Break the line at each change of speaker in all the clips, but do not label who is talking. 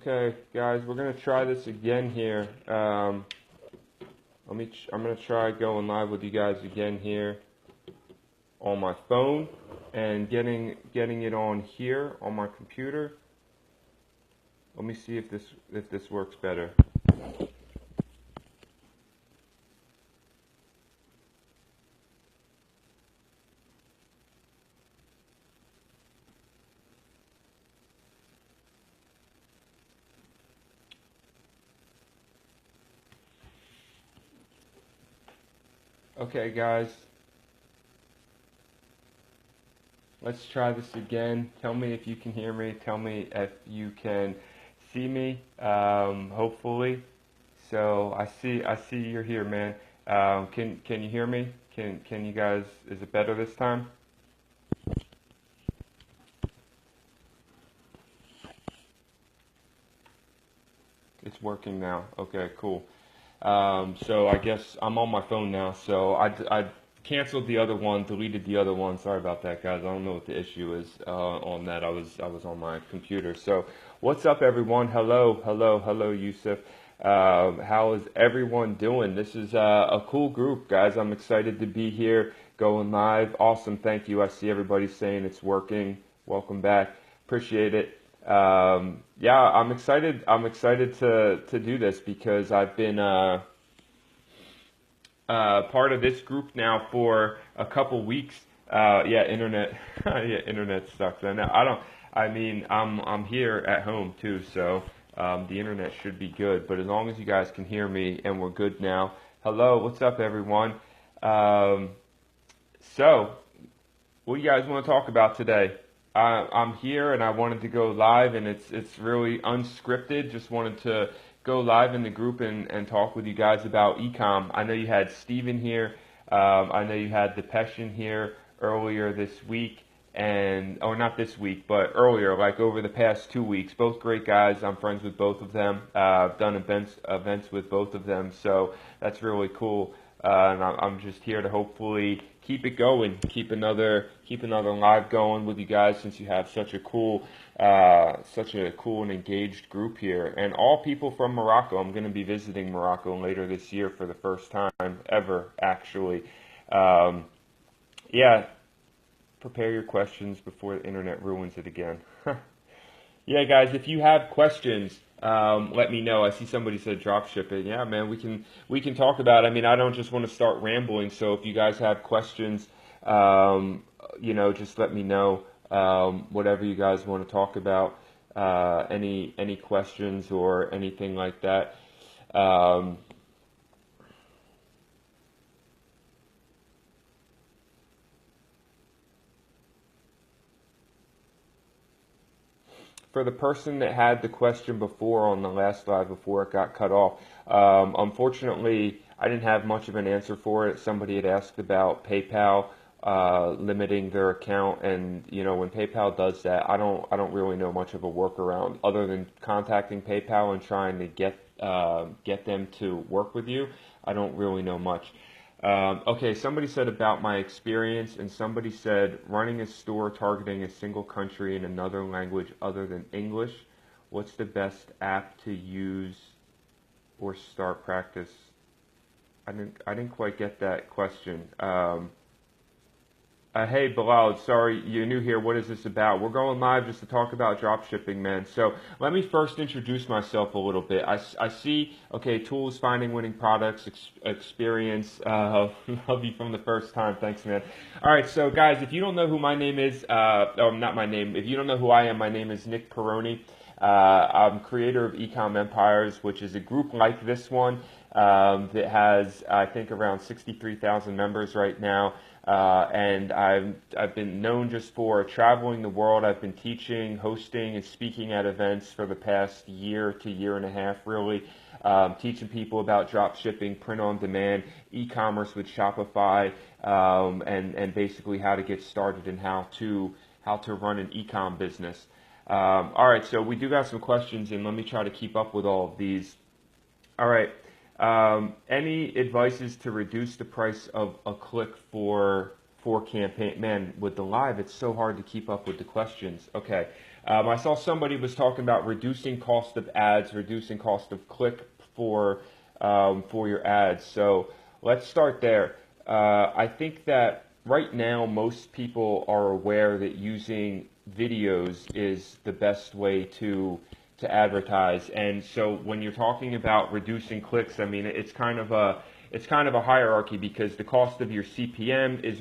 Okay, guys, we're gonna try this again here. I'm gonna try going live with you guys again here on my phone and getting it on here on my computer. Let me see if this works better. Okay, guys, let's try this again. Tell me if you can hear me. Tell me if you can see me. Hopefully. So I see you're here, man. Can you hear me? Can you guys? Is it better this time? It's working now. Okay, cool. So I guess I'm on my phone now. So I canceled the other one, deleted the other one. Sorry about that, guys. I don't know what the issue is on that. I was on my computer. So what's up, everyone? Hello, Yusuf. How is everyone doing? This is a cool group, guys. I'm excited to be here, going live. Awesome. Thank you. I see everybody saying it's working. Welcome back. Appreciate it. Yeah, I'm excited. I'm excited to do this because I've been part of this group now for a couple weeks. Yeah, internet. Yeah, internet sucks. I know. I'm here at home too, so the internet should be good. But as long as you guys can hear me and we're good now. Hello, what's up, everyone? So, what do you guys want to talk about today? I'm here and I wanted to go live, and it's really unscripted. Just wanted to go live in the group and talk with you guys about ecom. I know you had Steven here. I know you had Depeche in here earlier this week, or not this week, but earlier, like over the past 2 weeks. Both great guys. I'm friends with both of them. I've done events with both of them, so that's really cool. And I'm just here to hopefully keep it going, keep another live going with you guys, since you have such a cool and engaged group here, and all people from Morocco. I'm going to be visiting Morocco later this year for the first time ever, actually. Yeah, prepare your questions before the internet ruins it again. Yeah, guys, if you have questions, let me know. I see somebody said drop shipping. Yeah, man, we can talk about it. I mean, I don't just want to start rambling. So if you guys have questions, just let me know. Whatever you guys want to talk about, any questions or anything like that. For the person that had the question before on the last live before it got cut off, unfortunately, I didn't have much of an answer for it. Somebody had asked about PayPal limiting their account, and when PayPal does that, I don't really know much of a workaround other than contacting PayPal and trying to get them to work with you. I don't really know much. Okay, somebody said about my experience, and somebody said running a store targeting a single country in another language other than English. What's the best app to use or start practice? I didn't quite get that question. Hey, Bilal, sorry, you're new here. What is this about? We're going live just to talk about drop shipping, man. So let me first introduce myself a little bit. I see, okay, tools, finding winning products, experience. Love you from the first time. Thanks, man. All right, so guys, if you don't know who my name is, not my name. If you don't know who I am, my name is Nick Peroni. I'm creator of Ecom Empires, which is a group like this one that has, I think, around 63,000 members right now. And I've been known just for traveling the world. I've been teaching, hosting, and speaking at events for the past year to year and a half, really, teaching people about drop shipping, print on demand, e-commerce with Shopify, and basically how to get started and how to run an e-com business. All right, so we do got some questions, and let me try to keep up with all of these. All right. Any advices to reduce the price of a click for campaign? Man, with the live, it's so hard to keep up with the questions. Okay. I saw somebody was talking about reducing cost of ads, reducing cost of click for your ads. So let's start there. I think that right now most people are aware that using videos is the best way to advertise. And so when you're talking about reducing clicks, I mean it's kind of a hierarchy because the cost of your CPM is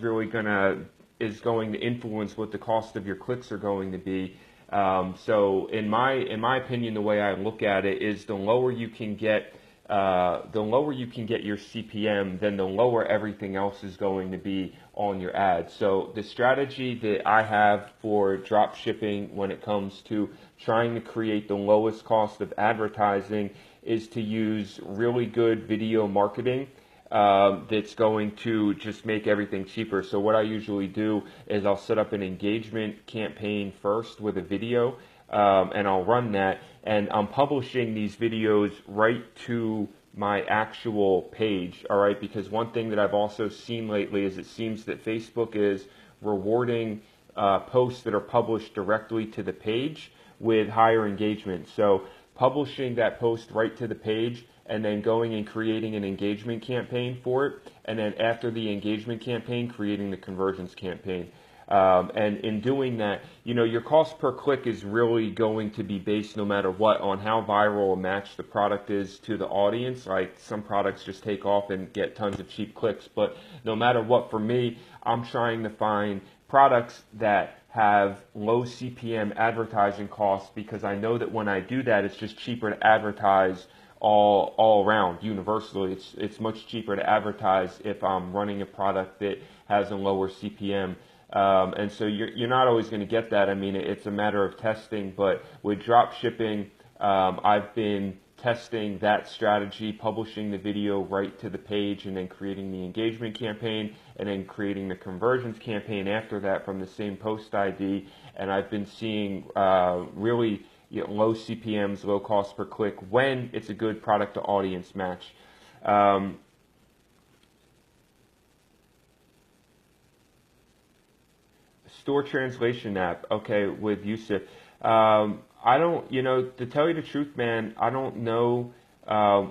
going to influence what the cost of your clicks are going to be. So in my opinion, the way I look at it is the lower you can get your CPM, then the lower everything else is going to be on your ad. So the strategy that I have for drop shipping when it comes to trying to create the lowest cost of advertising is to use really good video marketing that's going to just make everything cheaper. So what I usually do is I'll set up an engagement campaign first with a video, and I'll run that, and I'm publishing these videos right to my actual page, all right? Because one thing that I've also seen lately is it seems that Facebook is rewarding posts that are published directly to the page with higher engagement. So publishing that post right to the page and then going and creating an engagement campaign for it, and then after the engagement campaign, creating the conversions campaign. And in doing that, you know, your cost per click is really going to be based no matter what on how viral a match the product is to the audience. Like some products just take off and get tons of cheap clicks, but no matter what, for me, I'm trying to find products that have low CPM advertising costs because I know that when I do that, it's just cheaper to advertise all around universally. It's much cheaper to advertise if I'm running a product that has a lower CPM. And so you're not always going to get that. I mean, it's a matter of testing, but with drop shipping, I've been testing that strategy, publishing the video right to the page and then creating the engagement campaign and then creating the conversions campaign after that from the same post ID. And I've been seeing really low CPMs, low cost per click when it's a good product to audience match. Store translation app, okay, with Yusuf. I don't, to tell you the truth, man, I don't know.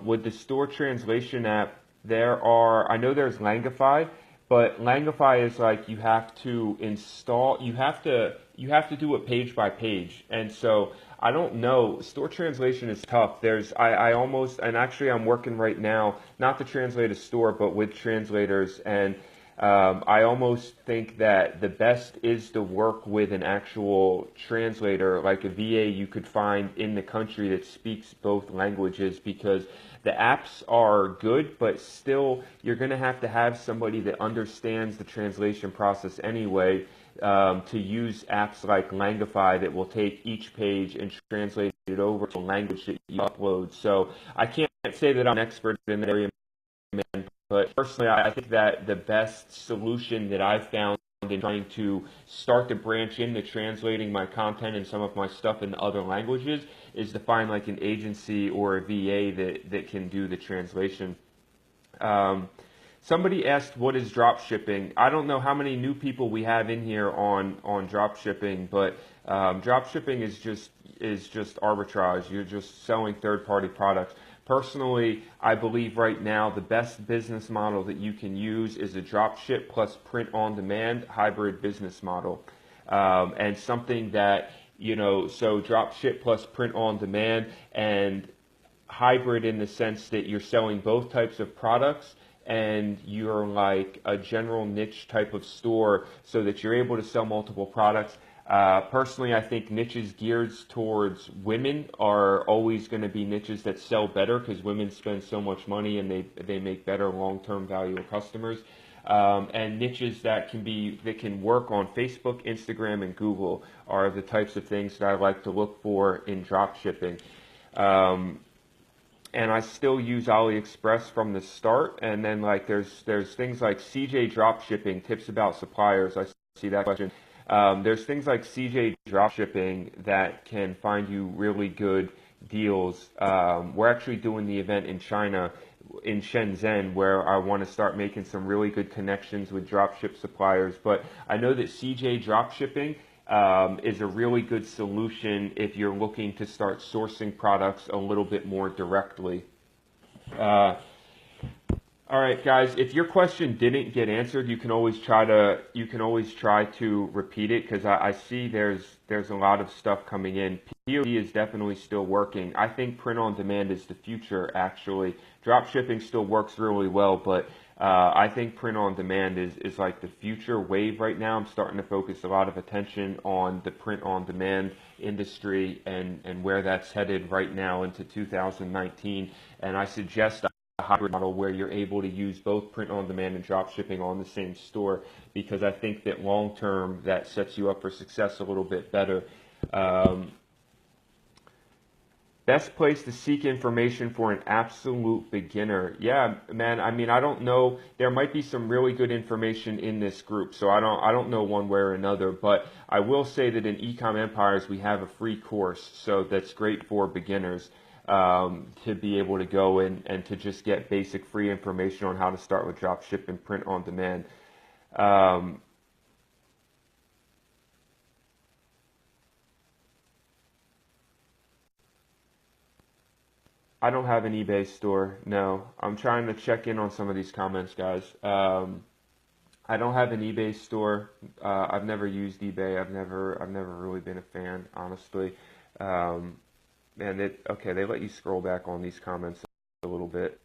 With the store translation app, I know there's Langify, but Langify is like you have to install, you have to do it page by page. And so I don't know. Store translation is tough. I almost, and actually I'm working right now, not to translate a store, but with translators, and I almost think that the best is to work with an actual translator, like a VA you could find in the country that speaks both languages, because the apps are good, but still you're going to have somebody that understands the translation process anyway, to use apps like Langify that will take each page and translate it over to a language that you upload. So I can't say that I'm an expert in that area, man, but personally, I think that the best solution that I've found in trying to start to branch into translating my content and some of my stuff in other languages is to find like an agency or a VA that can do the translation. Somebody asked, what is drop shipping? I don't know how many new people we have in here on drop shipping, but drop shipping is just arbitrage. You're just selling third-party products. Personally, I believe right now the best business model that you can use is a drop ship plus print on demand hybrid business model. And something that, so drop ship plus print on demand and hybrid in the sense that you're selling both types of products and you're like a general niche type of store so that you're able to sell multiple products. Personally, I think niches geared towards women are always going to be niches that sell better because women spend so much money and they make better long-term value of customers. And niches that can work on Facebook, Instagram, and Google are the types of things that I like to look for in drop shipping. And I still use AliExpress from the start. And then like there's things like CJ Dropshipping, tips about suppliers. I see that question. There's things like CJ Dropshipping that can find you really good deals. We're actually doing the event in China, in Shenzhen, where I want to start making some really good connections with dropship suppliers. But I know that CJ Dropshipping is a really good solution if you're looking to start sourcing products a little bit more directly. All right, guys, if your question didn't get answered, you can always try to repeat it, because I see there's a lot of stuff coming in. POD is definitely still working. I think print on demand is the future, actually. Drop shipping still works really well, but I think print on demand is like the future wave right now. I'm starting to focus a lot of attention on the print on demand industry and where that's headed right now into 2019. And I suggest a hybrid model where you're able to use both print on demand and drop shipping on the same store, because I think that long term that sets you up for success a little bit better. Best place to seek information for an absolute beginner. Yeah, man, I mean, I don't know. There might be some really good information in this group, so I don't know one way or another, but I will say that in Ecom Empires we have a free course, so that's great for beginners. To be able to go in and to just get basic free information on how to start with drop ship and print on demand. I don't have an eBay store. No, I'm trying to check in on some of these comments, guys. I don't have an eBay store. I've never used eBay. I've never really been a fan, honestly. And okay, they let you scroll back on these comments a little bit.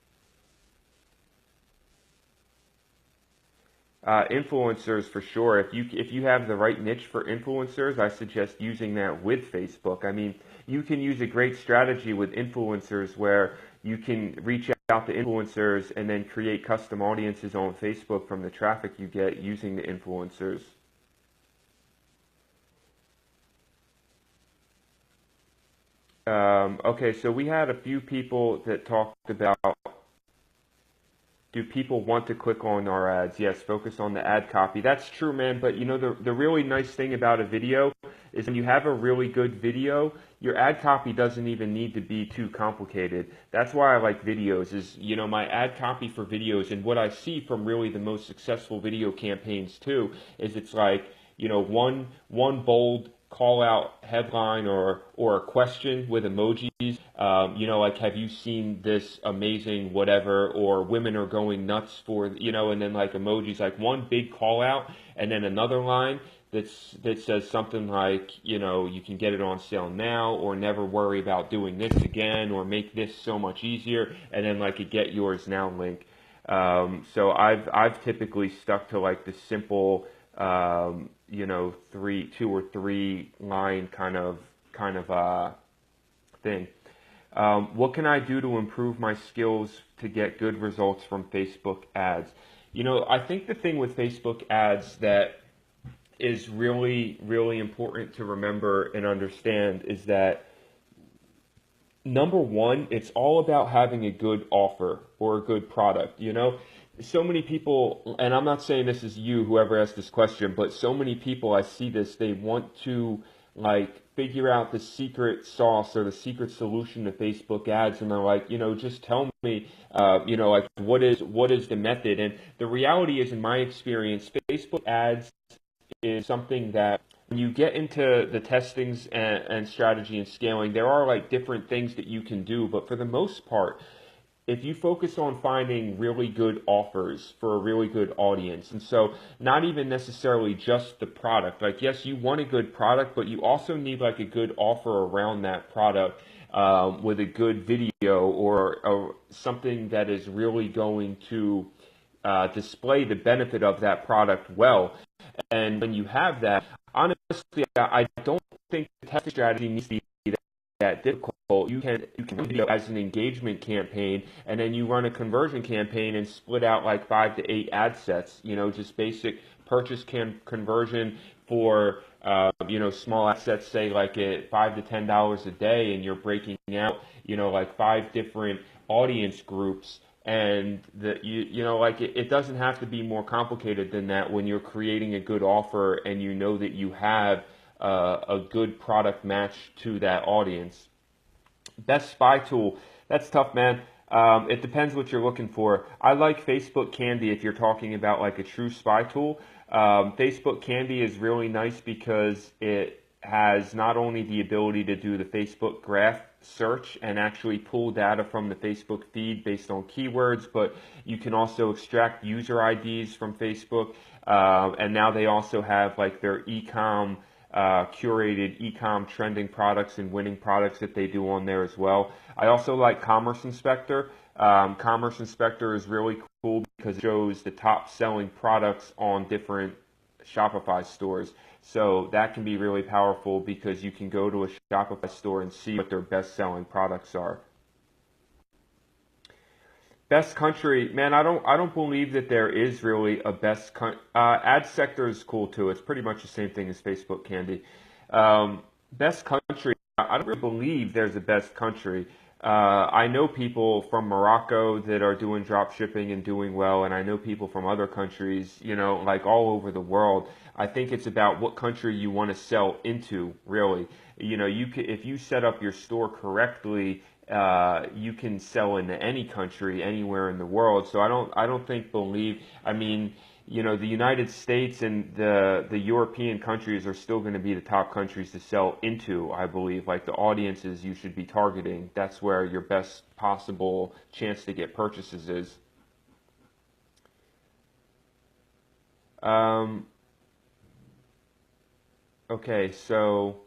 Influencers for sure. If you have the right niche for influencers, I suggest using that with Facebook. I mean, you can use a great strategy with influencers where you can reach out to influencers and then create custom audiences on Facebook from the traffic you get using the influencers. Okay, so we had a few people that talked about, do people want to click on our ads? Yes, focus on the ad copy. That's true, man, but you know, the really nice thing about a video is when you have a really good video, your ad copy doesn't even need to be too complicated. That's why I like videos, is, you know, my ad copy for videos, and what I see from really the most successful video campaigns too, is it's like, you know, one bold call out headline or a question with emojis, you know, like, have you seen this amazing whatever, or women are going nuts for, you know, and then like emojis, like one big call out and then another line that says something like, you know, you can get it on sale now, or never worry about doing this again, or make this so much easier, and then like a get yours now link. So I've typically stuck to like the simple, you know, 2 or 3 line kind of thing. What can I do to improve my skills to get good results from Facebook ads? You know, I think the thing with Facebook ads that is really, really important to remember and understand is that, number one, it's all about having a good offer or a good product. You know, so many people, and I'm not saying this is you, whoever asked this question, but so many people, I see this, they want to like figure out the secret sauce or the secret solution to Facebook ads, and they're like, you know, just tell me, you know, like what is the method? And the reality is, in my experience, Facebook ads is something that when you get into the testings and strategy and scaling, there are like different things that you can do, but for the most part, if you focus on finding really good offers for a really good audience, and so not even necessarily just the product, like yes, you want a good product, but you also need like a good offer around that product, with a good video or something that is really going to display the benefit of that product well. And when you have that, honestly, I don't think the testing strategy needs to be that difficult. You can video as an engagement campaign, and then you run a conversion campaign and split out like 5 to 8 ad sets. You know, just basic purchase conversion for you know, small ad sets, say like at $5 to $10 a day, and you're breaking out, you know, like 5 different audience groups. And you know, like it doesn't have to be more complicated than that when you're creating a good offer and you know that you have a good product match to that audience. Best spy tool, that's tough, man. It depends what you're looking for. I like Facebook Candy if you're talking about like a true spy tool. Facebook Candy is really nice because it has not only the ability to do the Facebook graph search and actually pull data from the Facebook feed based on keywords, but you can also extract user IDs from Facebook. And now they also have like their e-com curated e-com trending products and winning products that they do on there as well. I also like Commerce Inspector. Commerce Inspector is really cool because it shows the top selling products on different Shopify stores. So that can be really powerful because you can go to a Shopify store and see what their best selling products are. Best country, man, I don't believe that there is really a best ad sector is cool too. It's pretty much the same thing as Facebook Candy. Best country, I don't really believe there's a best country. I know people from Morocco that are doing drop shipping and doing well, and I know people from other countries, you know, like all over the world. I think it's about what country you want to sell into, really. You know, if you set up your store correctly, you can sell into any country, anywhere in the world. So I don't believe, I mean, you know, the United States and the European countries are still going to be the top countries to sell into, I believe. Like the audiences you should be targeting, that's where your best possible chance to get purchases is. Um, okay, so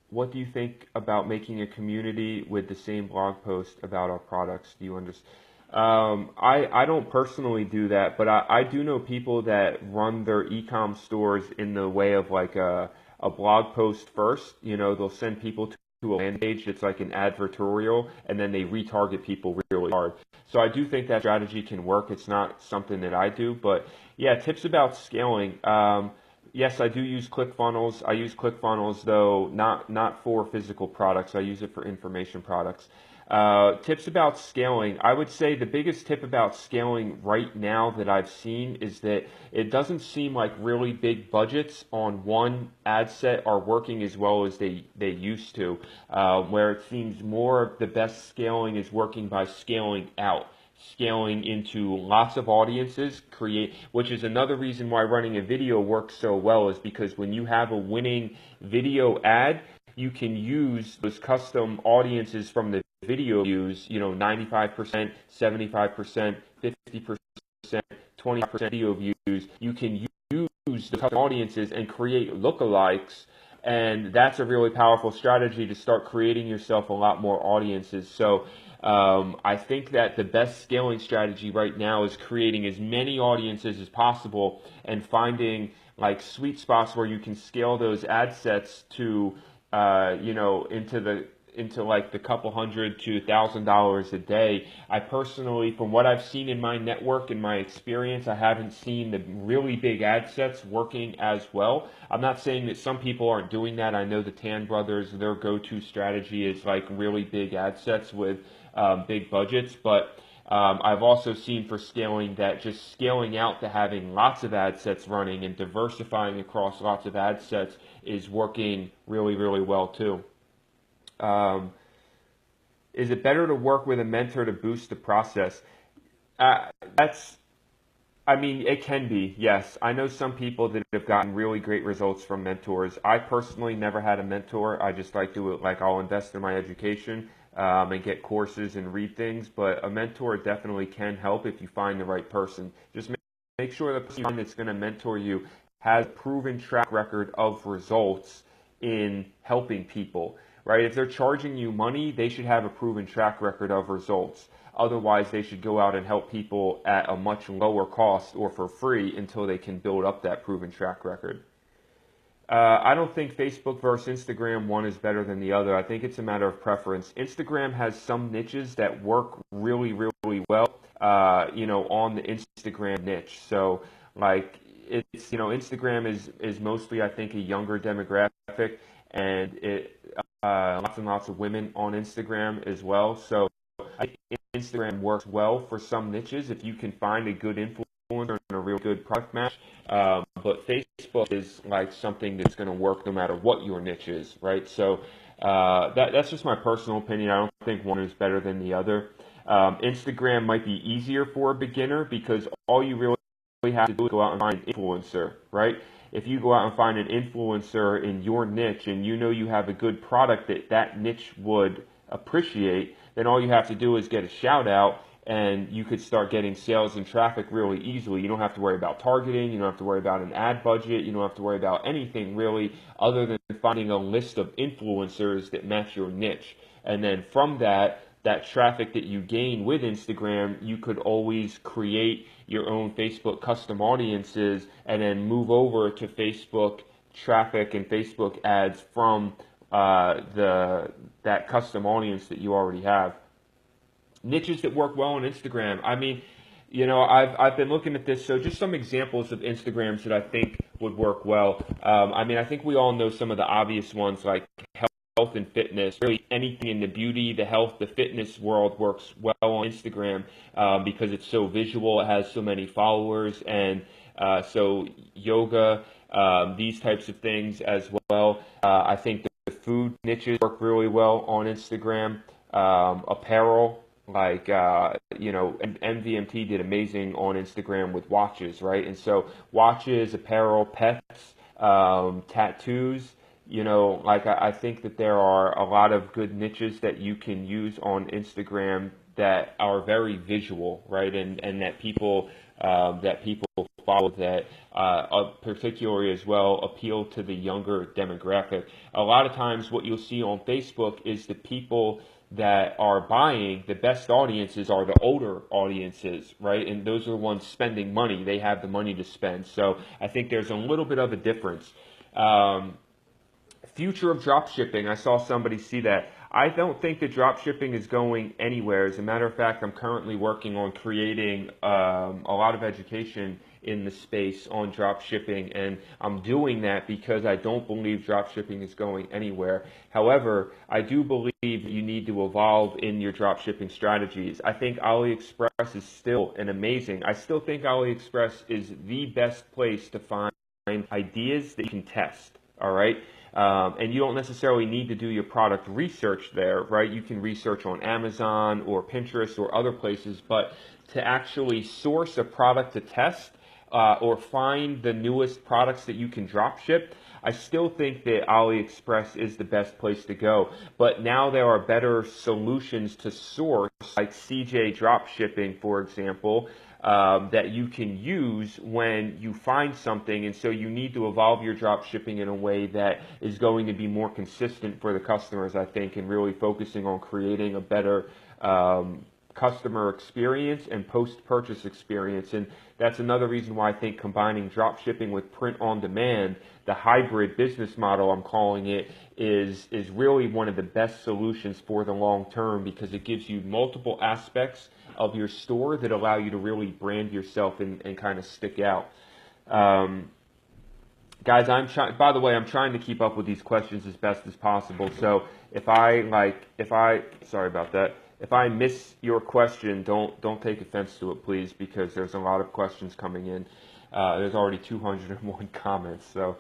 what do you think about making a community with the same blog post about our products? Do you understand? I don't personally do that, but I do know people that run their e-com stores in the way of like a blog post first. You know, they'll send people to a landing page that's like an advertorial, and then they retarget people really hard. So I do think that strategy can work. It's not something that I do, but yeah, tips about scaling. Yes, I do use ClickFunnels. I use ClickFunnels though, not for physical products. I use it for information products. Tips about scaling. I would say the biggest tip about scaling right now that I've seen is that it doesn't seem like really big budgets on one ad set are working as well as they used to. Where it seems more of the best scaling is working by scaling out, scaling into lots of audiences, which is another reason why running a video works so well, is because when you have a winning video ad, you can use those custom audiences from the video views, you know, 95%, 75%, 50%, 20% video views. You can use the custom audiences and create lookalikes, and that's a really powerful strategy to start creating yourself a lot more audiences. So I think that the best scaling strategy right now is creating as many audiences as possible and finding like sweet spots where you can scale those ad sets to, you know, into like the couple hundred to $1,000 a day. I personally, from what I've seen in my network and my experience, I haven't seen the really big ad sets working as well. I'm not saying that some people aren't doing that. I know the Tan Brothers, their go-to strategy is like really big ad sets with big budgets, but I've also seen for scaling that just scaling out to having lots of ad sets running and diversifying across lots of ad sets is working really, really well too. Um, is it better to work with a mentor to boost the process? Uh, that's, I mean, it can be, yes. I know some people that have gotten really great results from mentors. I personally never had a mentor. I just like to, like, I'll invest in my education and get courses and read things. But a mentor definitely can help if you find the right person. Just make sure the person that's going to mentor you has a proven track record of results in helping people, right? If they're charging you money, they should have a proven track record of results. Otherwise, they should go out and help people at a much lower cost or for free until they can build up that proven track record. I don't think Facebook versus Instagram, one is better than the other. I think it's a matter of preference. Instagram has some niches that work really, really well, you know, on the Instagram niche. So, like, it's, you know, Instagram is mostly, I think, a younger demographic, and lots and lots of women on Instagram as well. So I think Instagram works well for some niches if you can find a good influencer and a real good product match. But Facebook is like something that's going to work no matter what your niche is, right? So That's just my personal opinion. I don't think one is better than the other. Instagram might be easier for a beginner because all you really have to do is go out and find an influencer, right? If you go out and find an influencer in your niche and you know you have a good product that that niche would appreciate, then all you have to do is get a shout out and you could start getting sales and traffic really easily. You don't have to worry about targeting. You don't have to worry about an ad budget. You don't have to worry about anything really other than finding a list of influencers that match your niche. And then from that traffic that you gain with Instagram, you could always create your own Facebook custom audiences and then move over to Facebook traffic and Facebook ads from that custom audience that you already have. Niches that work well on Instagram. I mean, I've been looking at this. So just some examples of Instagrams that I think would work well. I mean, I think we all know some of the obvious ones like health and fitness. Really anything in the beauty, the health, the fitness world works well on Instagram because it's so visual. It has so many followers, and so yoga, these types of things as well. I think the food niches work really well on Instagram. Apparel. Like, MVMT did amazing on Instagram with watches, right? And so watches, apparel, pets, tattoos, I think that there are a lot of good niches that you can use on Instagram that are very visual, right? And that people follow that particularly as well appeal to the younger demographic. A lot of times what you'll see on Facebook is the people that are buying, the best audiences are the older audiences, right? And those are the ones spending money. They have the money to spend. So I think there's a little bit of a difference. Future of drop shipping. I saw somebody see that. I don't think that drop shipping is going anywhere. As a matter of fact, I'm currently working on creating a lot of education in the space on drop shipping, and I'm doing that because I don't believe drop shipping is going anywhere. However, I do believe you need to evolve in your drop shipping strategies. I think AliExpress is still I still think AliExpress is the best place to find ideas that you can test. All right. And you don't necessarily need to do your product research there, right? You can research on Amazon or Pinterest or other places, but to actually source a product to test or find the newest products that you can drop ship, I still think that AliExpress is the best place to go. But now there are better solutions to source, like CJ drop shipping, for example, that you can use when you find something. And so you need to evolve your drop shipping in a way that is going to be more consistent for the customers, I think, and really focusing on creating a better customer experience and post-purchase experience. And that's another reason why I think combining drop shipping with print on demand, the hybrid business model I'm calling it, is really one of the best solutions for the long term, because it gives you multiple aspects of your store that allow you to really brand yourself and kind of stick out. Guys, by the way, I'm trying to keep up with these questions as best as possible. So sorry about that. If I miss your question, don't take offense to it, please, because there's a lot of questions coming in. There's already 201 comments. So,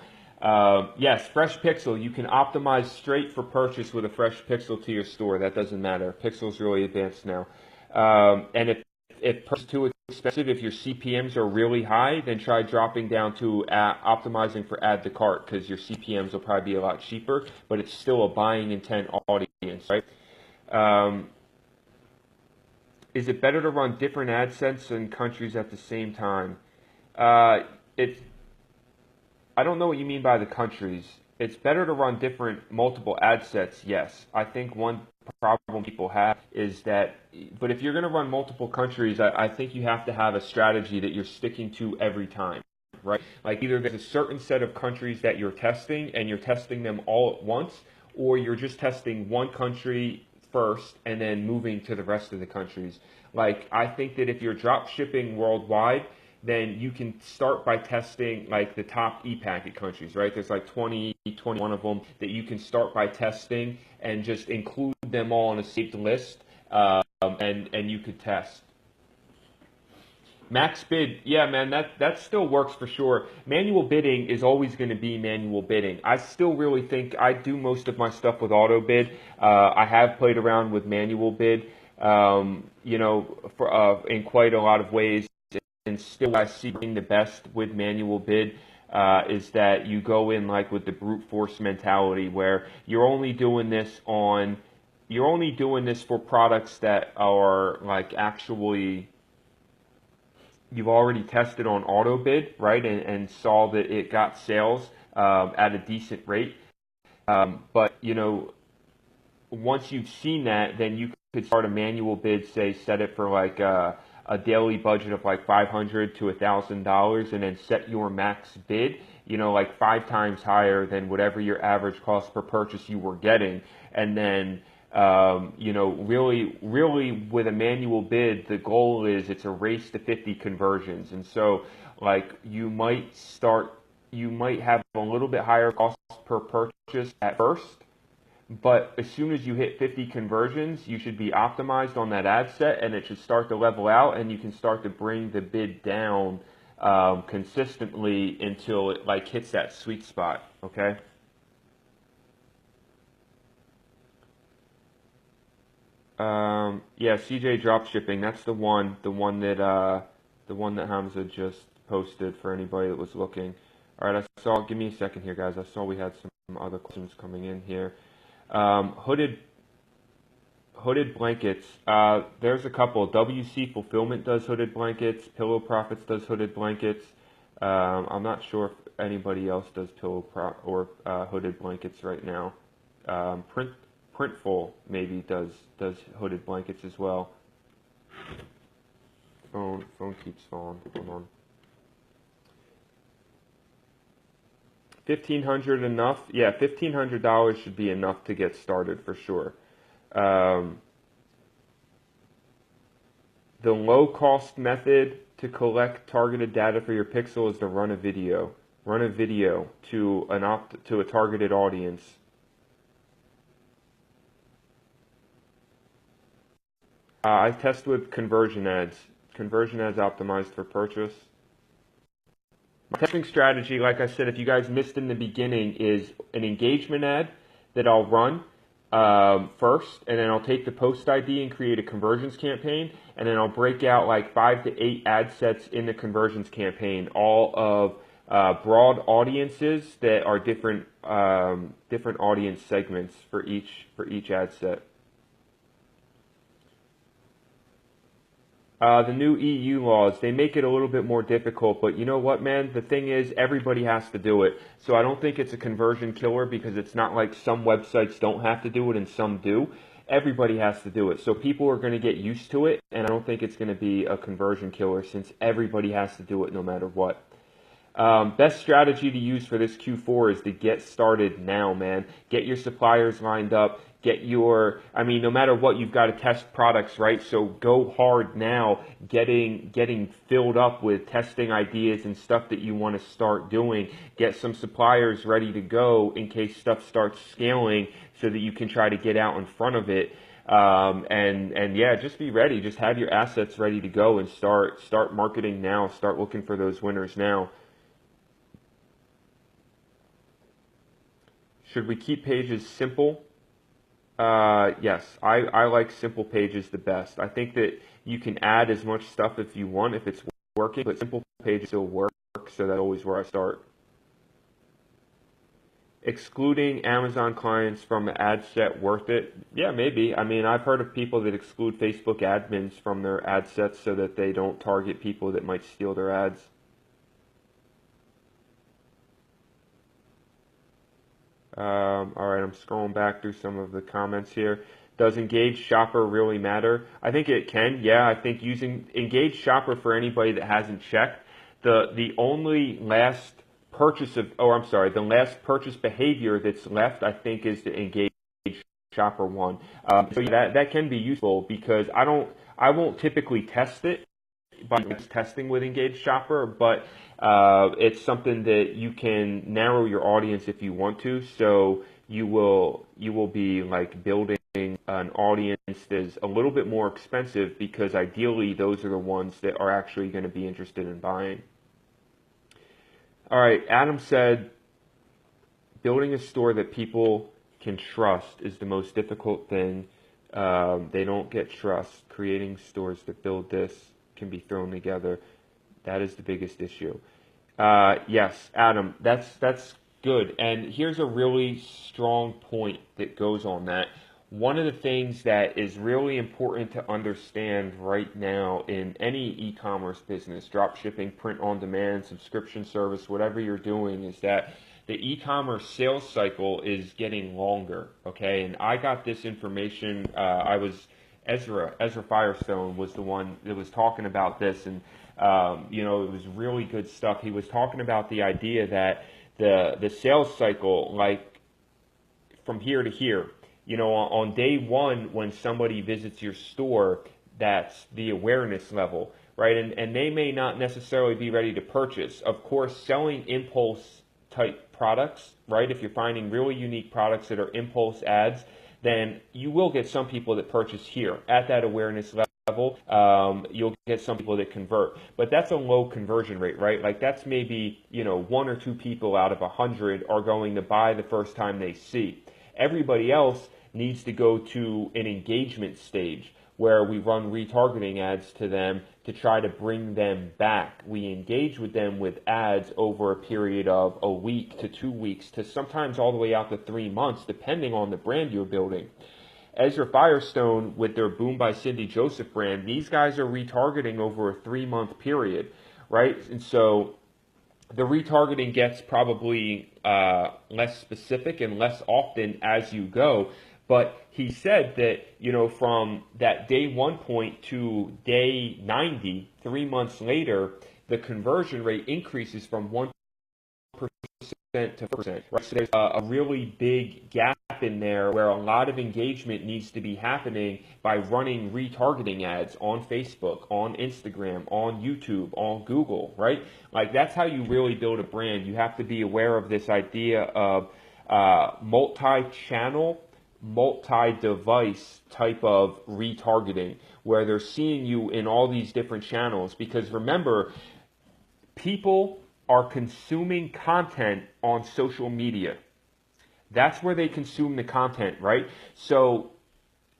yes, Fresh Pixel. You can optimize straight for purchase with a Fresh Pixel to your store. That doesn't matter. Pixel's really advanced now. And if purchase too expensive, if your CPMs are really high, then try dropping down to optimizing for add to cart, because your CPMs will probably be a lot cheaper, but it's still a buying intent audience, right? Is it better to run different ad sets in countries at the same time? I don't know what you mean by the countries. It's better to run multiple ad sets, yes. I think one problem people have is that, but if you're going to run multiple countries, I think you have to have a strategy that you're sticking to every time, right? Like either there's a certain set of countries that you're testing and you're testing them all at once, or you're just testing one country first and then moving to the rest of the countries. Like, I think that if you're drop shipping worldwide, then you can start by testing like the top e-packet countries, right? There's like 21 of them that you can start by testing and just include them all on a saved list, and you could test. Max bid, yeah, man, that still works for sure. Manual bidding is always going to be manual bidding. I still really think I do most of my stuff with auto bid. I have played around with manual bid, for in quite a lot of ways, and still I see being the best with manual bid. Is that you go in like with the brute force mentality where you're only doing this for products that are like actually you've already tested on auto bid, right, and saw that it got sales at a decent rate. But once you've seen that, then you could start a manual bid, say set it for like a daily budget of like $500 to $1,000, and then set your max bid, like 5 times higher than whatever your average cost per purchase you were getting, and then really with a manual bid, the goal is it's a race to 50 conversions. And so, like, you might have a little bit higher cost per purchase at first, but as soon as you hit 50 conversions, you should be optimized on that ad set, and it should start to level out, and you can start to bring the bid down consistently until it like hits that sweet spot. Okay. Yeah, CJ dropshipping. That's the one that Hamza just posted for anybody that was looking. All right, I saw. Give me a second here, guys. I saw we had some other questions coming in here. Hooded blankets. There's a couple. WC Fulfillment does hooded blankets. Pillow Profits does hooded blankets. I'm not sure if anybody else does hooded blankets right now. Printful maybe does hooded blankets as well. Phone keeps falling. Hold on. 1,500 enough? Yeah, $1,500 should be enough to get started for sure. The low cost method to collect targeted data for your pixel is to run a video. Run a video to a targeted audience. I test with conversion ads. Conversion ads optimized for purchase. My testing strategy, like I said, if you guys missed in the beginning, is an engagement ad that I'll run first, and then I'll take the post ID and create a conversions campaign, and then I'll break out like 5 to 8 ad sets in the conversions campaign, all of broad audiences that are different audience segments for each ad set. The new EU laws, they make it a little bit more difficult, but you know what, man? The thing is, everybody has to do it. So I don't think it's a conversion killer because it's not like some websites don't have to do it and some do. Everybody has to do it. So people are going to get used to it, and I don't think it's going to be a conversion killer since everybody has to do it no matter what. Best strategy to use for this Q4 is to get started now, man. Get your suppliers lined up. No matter what, you've got to test products, right? So go hard now, getting filled up with testing ideas and stuff that you want to start doing. Get some suppliers ready to go in case stuff starts scaling so that you can try to get out in front of it. And yeah, just be ready. Just have your assets ready to go and start marketing now. Start looking for those winners now. Should we keep pages simple? Yes, I like simple pages the best. I think that you can add as much stuff if you want, if it's working, but simple pages still work, so that's always where I start. Excluding Amazon clients from the ad set worth it? Yeah, maybe. I mean, I've heard of people that exclude Facebook admins from their ad sets so that they don't target people that might steal their ads. All right, I'm scrolling back through some of the comments here. Does Engaged Shopper really matter? I think it can. Yeah, I think using Engaged Shopper for anybody that hasn't checked, the last purchase behavior that's left, I think, is the Engaged Shopper one. So yeah, that can be useful because I won't typically test it by testing with Engaged Shopper, but it's something that you can narrow your audience if you want to. So you will be like building an audience that's a little bit more expensive, because ideally those are the ones that are actually going to be interested in buying. All right, Adam said, building a store that people can trust is the most difficult thing. They don't get trust. Creating stores that build this can be thrown together. That is the biggest issue. Yes, Adam, that's good. And here's a really strong point that goes on that. One of the things that is really important to understand right now in any e-commerce business, drop shipping, print on demand, subscription service, whatever you're doing, is that the e-commerce sales cycle is getting longer, okay? And I got this information, Ezra Firestone was the one that was talking about this, and it was really good stuff. He was talking about the idea that the sales cycle, like from here to here, on day one when somebody visits your store, that's the awareness level, right? And they may not necessarily be ready to purchase. Of course, selling impulse type products, right? If you're finding really unique products that are impulse ads, then you will get some people that purchase here at that awareness level. You'll get some people that convert, but that's a low conversion rate, right? Like that's maybe, 1 or 2 people out of 100 are going to buy the first time they see. Everybody else needs to go to an engagement stage where we run retargeting ads to them to try to bring them back. We engage with them with ads over a period of a week to 2 weeks to sometimes all the way out to 3 months, depending on the brand you're building. Ezra Firestone, with their Boom by Cindy Joseph brand, these guys are retargeting over a 3-month period, right? And so the retargeting gets probably less specific and less often as you go. But he said that, from that day 1 point to day 90, 3 months later, the conversion rate increases from 1% to 4%. Right? So there's a really big gap in there where a lot of engagement needs to be happening by running retargeting ads on Facebook, on Instagram, on YouTube, on Google, right? Like that's how you really build a brand. You have to be aware of this idea of multi-channel, multi-device type of retargeting, where they're seeing you in all these different channels. Because remember, people are consuming content on social media. That's where they consume the content, right? So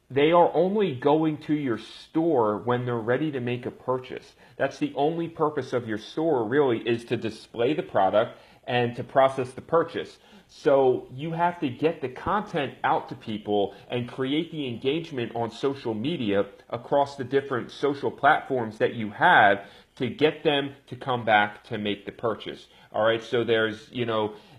they are only going to your store when they're ready to make a purchase. That's the only purpose of your store, really, is to display the product and to process the purchase. So you have to get the content out to people and create the engagement on social media across the different social platforms that you have to get them to come back to make the purchase. All right, so there's,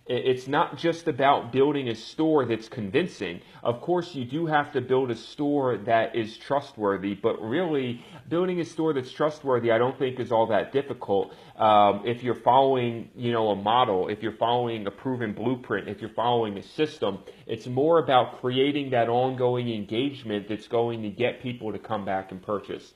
it's not just about building a store that's convincing. Of course, you do have to build a store that is trustworthy, but really, building a store that's trustworthy, I don't think is all that difficult. If you're following, a model, if you're following a proven blueprint, if you're following a system, it's more about creating that ongoing engagement that's going to get people to come back and purchase.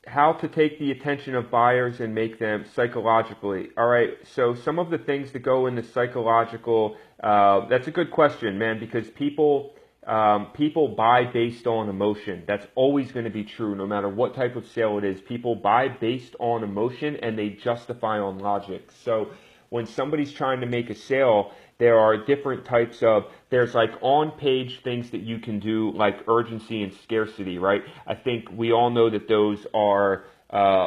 How to take the attention of buyers and make them psychologically. All right, so some of the things that go in the psychological, that's a good question, man, because people buy based on emotion. That's always going to be true, no matter what type of sale it is. People buy based on emotion and they justify on logic. So when somebody's trying to make a sale, there are different types of, there's like on-page things that you can do, like urgency and scarcity, right? I think we all know that those are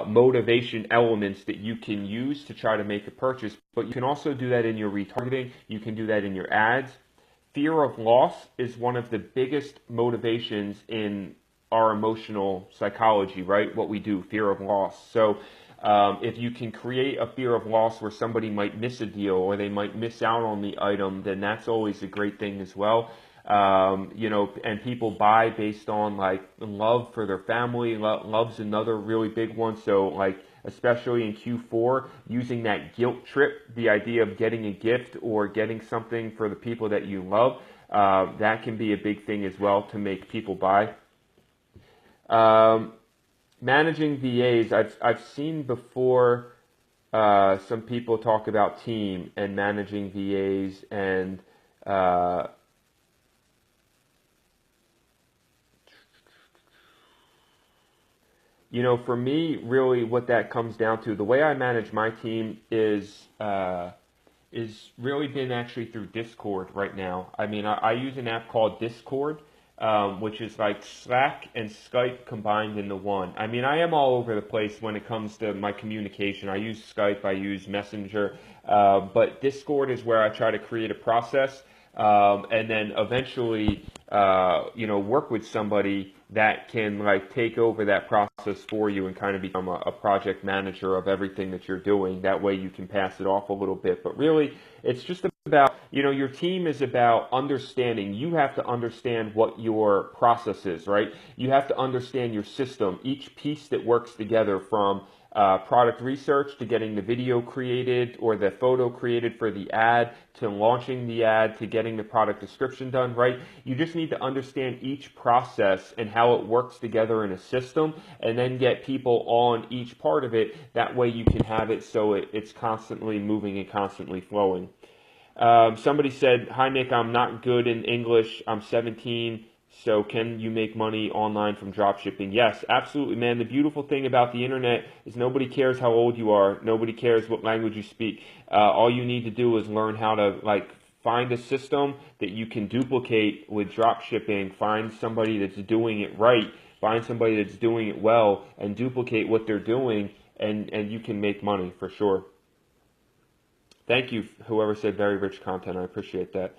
motivation elements that you can use to try to make a purchase, but you can also do that in your retargeting. You can do that in your ads. Fear of loss is one of the biggest motivations in our emotional psychology, right? What we do, fear of loss. So if you can create a fear of loss where somebody might miss a deal or they might miss out on the item, then that's always a great thing as well. And people buy based on like love for their family. Love's another really big one. So like, especially in Q4, using that guilt trip, the idea of getting a gift or getting something for the people that you love, that can be a big thing as well to make people buy. Managing VAs, I've seen before some people talk about team and managing VAs and you know, for me, really what that comes down to, the way I manage my team is really been actually through Discord right now. I mean, I use an app called Discord, which is like Slack and Skype combined into one. I mean, I am all over the place when it comes to my communication. I use Skype, I use Messenger, but Discord is where I try to create a process, and then eventually, you know, work with somebody that can like take over that process for you and kind of become a project manager of everything that you're doing. That way you can pass it off a little bit. But really, it's just about, you know, your team is about understanding. You have to understand what your process is, right? You have to understand your system, each piece that works together, from product research to getting the video created or the photo created for the ad, to launching the ad, to getting the product description done, right? You just need to understand each process and how it works together in a system, and then get people on each part of it. That way you can have it so it's constantly moving and constantly flowing. Somebody said, "Hi Nick, I'm not good in English. I'm 17. So can you make money online from drop shipping?" Yes, absolutely, man. The beautiful thing about the internet is nobody cares how old you are. Nobody cares what language you speak. All you need to do is learn how to like find a system that you can duplicate with drop shipping. Find somebody that's doing it right. Find somebody that's doing it well and duplicate what they're doing, and you can make money for sure. Thank you, whoever said very rich content. I appreciate that.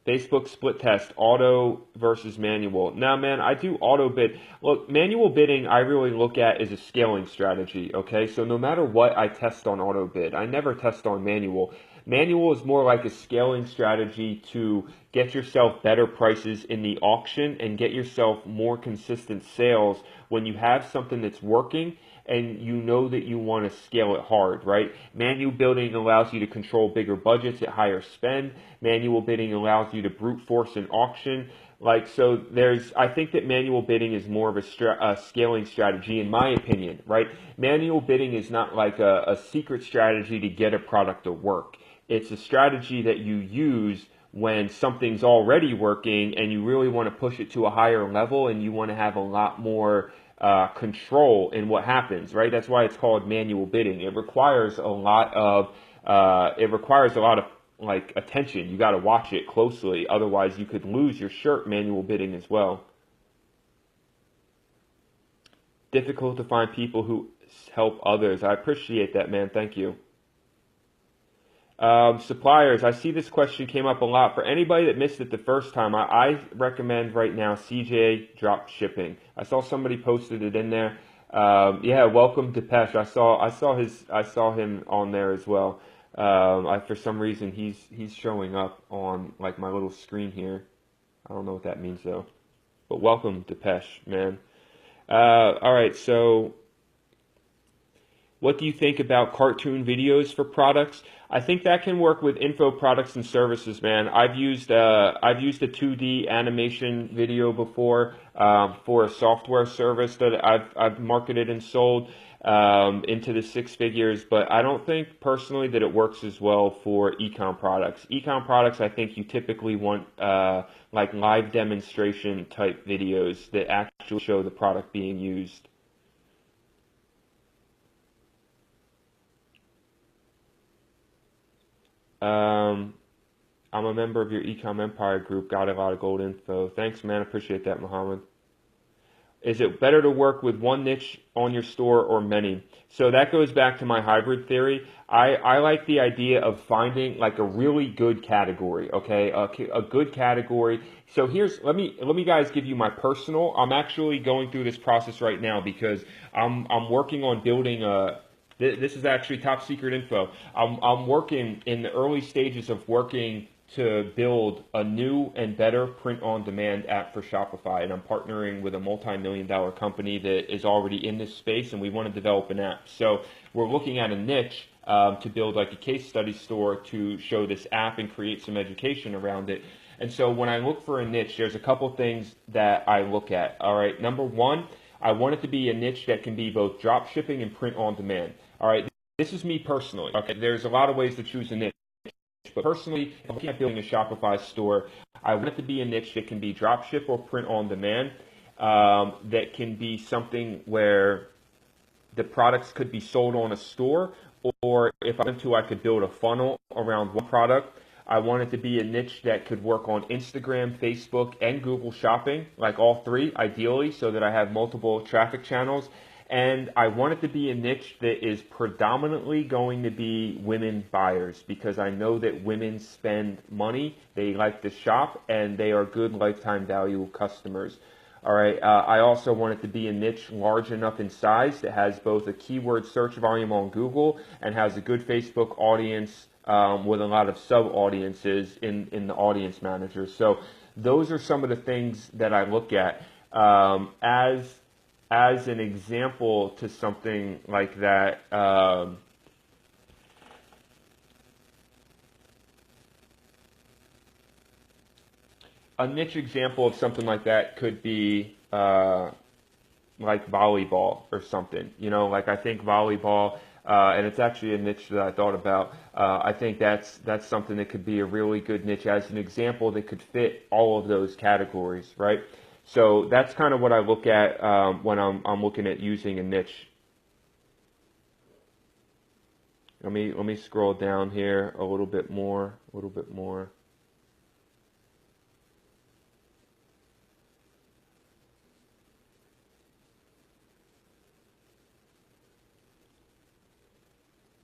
Facebook split test, auto versus manual. Now, man, I do auto bid. Look, manual bidding I really look at as a scaling strategy, okay? So no matter what, I test on auto bid. I never test on manual. Manual is more like a scaling strategy to get yourself better prices in the auction and get yourself more consistent sales when you have something that's working and you know that you want to scale it hard, right? Manual bidding allows you to control bigger budgets at higher spend. Manual bidding allows you to brute force an auction. Like, so I think that manual bidding is more of a scaling strategy, in my opinion, right? Manual bidding is not like a secret strategy to get a product to work. It's a strategy that you use when something's already working and you really want to push it to a higher level and you want to have a lot more control in what happens, right? That's why it's called manual bidding. It requires a lot of like attention. You got to watch it closely, otherwise you could lose your shirt. Manual bidding as well. Difficult to find people who help others. I appreciate that, man. Thank you. Suppliers, I see this question came up a lot. For anybody that missed it the first time, I recommend right now CJ Drop Shipping. I saw somebody posted it in there. Yeah, welcome Depeche. I saw him on there as well. For some reason he's showing up on like my little screen here. I don't know what that means though. But welcome Depeche, man. All right, so what do you think about cartoon videos for products? I think that can work with info products and services, man. I've used a 2D animation video before for a software service that I've marketed and sold into the six figures, but I don't think personally that it works as well for e-com products. E-com products, I think you typically want like live demonstration type videos that actually show the product being used. I'm a member of your Ecom Empire group. Got a lot of gold info. Thanks, man. Appreciate that, Muhammad. Is it better to work with one niche on your store or many? So that goes back to my hybrid theory. I like the idea of finding like a really good category, okay? A good category. So let me guys give you my personal. I'm actually going through this process right now because I'm working on building a. This is actually top secret info. I'm working in the early stages of working to build a new and better print-on-demand app for Shopify, and I'm partnering with a multi-million-dollar company that is already in this space, and we want to develop an app. So we're looking at a niche to build like a case study store to show this app and create some education around it. And so when I look for a niche, there's a couple things that I look at. All right, number one, I want it to be a niche that can be both drop shipping and print on demand. All right, this is me personally. Okay, there's a lot of ways to choose a niche, but personally, if I'm looking at building a Shopify store, I want it to be a niche that can be drop ship or print on demand. That can be something where the products could be sold on a store, or if I wanted to, I could build a funnel around one product. I want it to be a niche that could work on Instagram, Facebook, and Google Shopping, like all three, ideally, so that I have multiple traffic channels. And I want it to be a niche that is predominantly going to be women buyers, because I know that women spend money, they like to shop, and they are good lifetime value customers. All right. I also want it to be a niche large enough in size that has both a keyword search volume on Google and has a good Facebook audience with a lot of sub-audiences in the audience manager. So those are some of the things that I look at as an example to something like that. A niche example of something like that could be like volleyball or something. You know, like I think volleyball, and it's actually a niche that I thought about. I think that's something that could be a really good niche as an example that could fit all of those categories, right? So that's kind of what I look at when I'm looking at using a niche. Let me scroll down here a little bit more.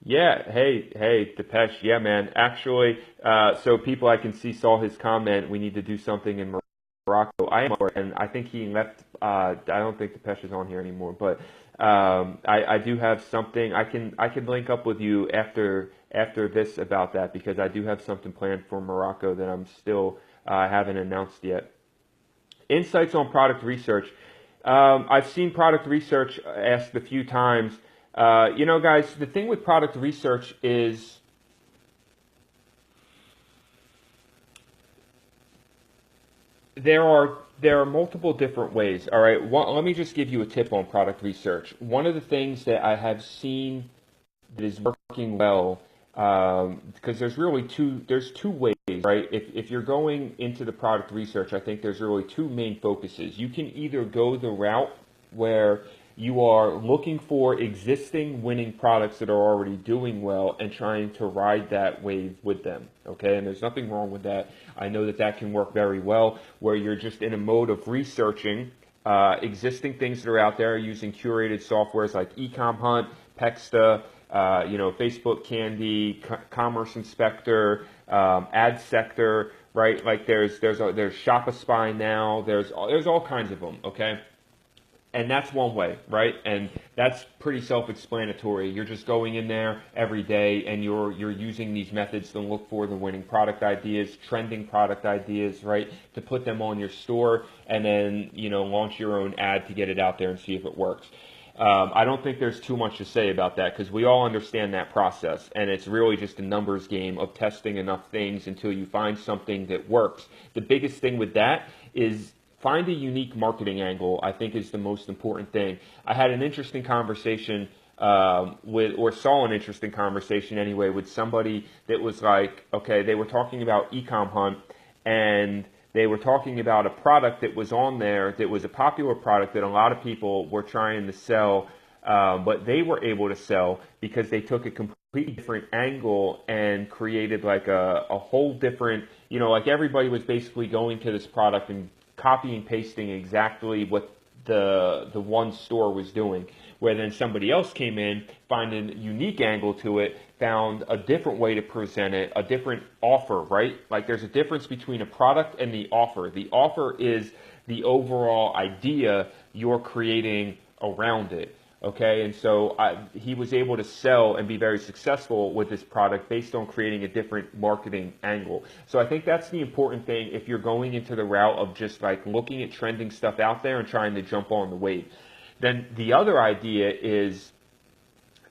Yeah, hey, Depeche. Yeah, man. Actually, so people I can see saw his comment. We need to do something in Morocco. I am, and I think he left. I don't think Depeche is on here anymore, but I do have something. I can link up with you after this about that, because I do have something planned for Morocco that I'm still haven't announced yet. Insights on product research. I've seen product research asked a few times. You know, guys, the thing with product research is there are multiple different ways. All right, let me just give you a tip on product research. One of the things that I have seen that is working well, because there's two ways, right? If you're going into the product research, I think there's really two main focuses. You can either go the route where you are looking for existing winning products that are already doing well and trying to ride that wave with them, okay? And there's nothing wrong with that. I know that that can work very well, where you're just in a mode of researching existing things that are out there using curated softwares like Ecom Hunt, Pexta, Facebook Candy, Commerce Inspector, Ad Sector, right? Like there's Shopify now. There's all kinds of them, okay? And that's one way, right? And that's pretty self-explanatory. You're just going in there every day and you're using these methods to look for the winning product ideas, trending product ideas, right? To put them on your store and then, launch your own ad to get it out there and see if it works. I don't think there's too much to say about that, because we all understand that process, and it's really just a numbers game of testing enough things until you find something that works. The biggest thing with that is find a unique marketing angle, I think, is the most important thing. I had an interesting conversation saw an interesting conversation anyway with somebody that was like, okay, they were talking about Ecom Hunt, and they were talking about a product that was on there that was a popular product that a lot of people were trying to sell, but they were able to sell because they took a completely different angle and created like a whole different, like everybody was basically going to this product and copy and pasting exactly what the one store was doing, where then somebody else came in, finding a unique angle to it, found a different way to present it, a different offer, right? Like there's a difference between a product and the offer. The offer is the overall idea you're creating around it. Okay, and so he was able to sell and be very successful with this product based on creating a different marketing angle. So I think that's the important thing if you're going into the route of just like looking at trending stuff out there and trying to jump on the wave. Then the other idea is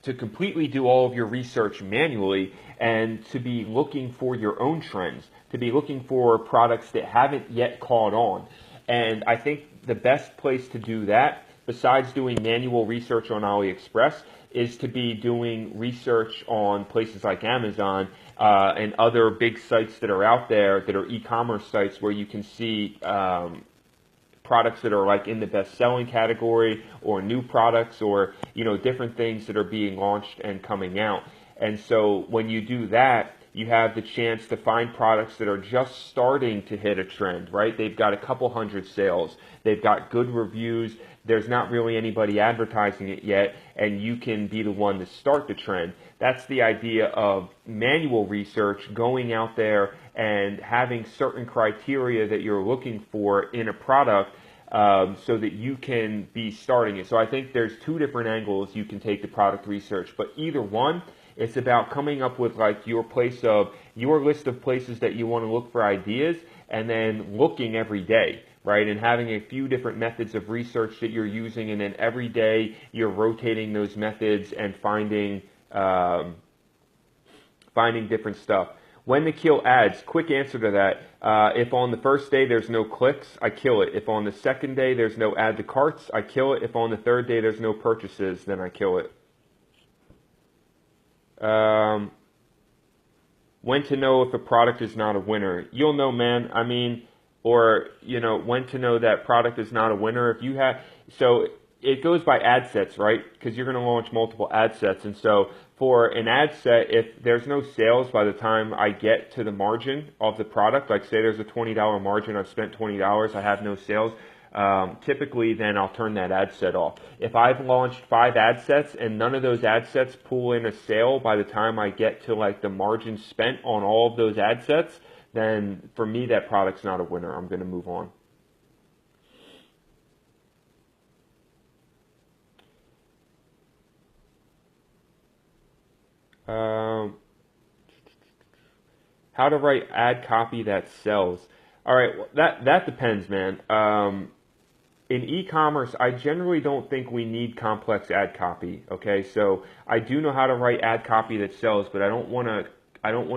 to completely do all of your research manually and to be looking for your own trends, to be looking for products that haven't yet caught on. And I think the best place to do that besides doing manual research on AliExpress, is to be doing research on places like Amazon and other big sites that are out there that are e-commerce sites where you can see products that are like in the best-selling category, or new products, or different things that are being launched and coming out. And so when you do that, you have the chance to find products that are just starting to hit a trend, right? They've got a couple hundred sales, they've got good reviews, there's not really anybody advertising it yet, and you can be the one to start the trend. That's the idea of manual research, going out there and having certain criteria that you're looking for in a product so that you can be starting it. So I think there's two different angles you can take to product research, but either one, it's about coming up with like your list of places that you want to look for ideas, and then looking every day, right? And having a few different methods of research that you're using, and then every day you're rotating those methods and finding different stuff. When to kill ads, quick answer to that. If on the first day there's no clicks, I kill it. If on the second day there's no add to carts, I kill it. If on the third day there's no purchases, then I kill it. When to know if a product is not a winner. You'll know, man. I mean, or, when to know that product is not a winner. If you have, so it goes by ad sets, right? Because you're going to launch multiple ad sets. And so for an ad set, if there's no sales by the time I get to the margin of the product, like say there's a $20 margin, I've spent $20, I have no sales, typically then I'll turn that ad set off. If I've launched 5 ad sets and none of those ad sets pull in a sale by the time I get to like the margin spent on all of those ad sets, then for me that product's not a winner. I'm going to move on. How to write ad copy that sells. All right, that depends, man. In e-commerce, I generally don't think we need complex ad copy. Okay, so I do know how to write ad copy that sells, but I don't want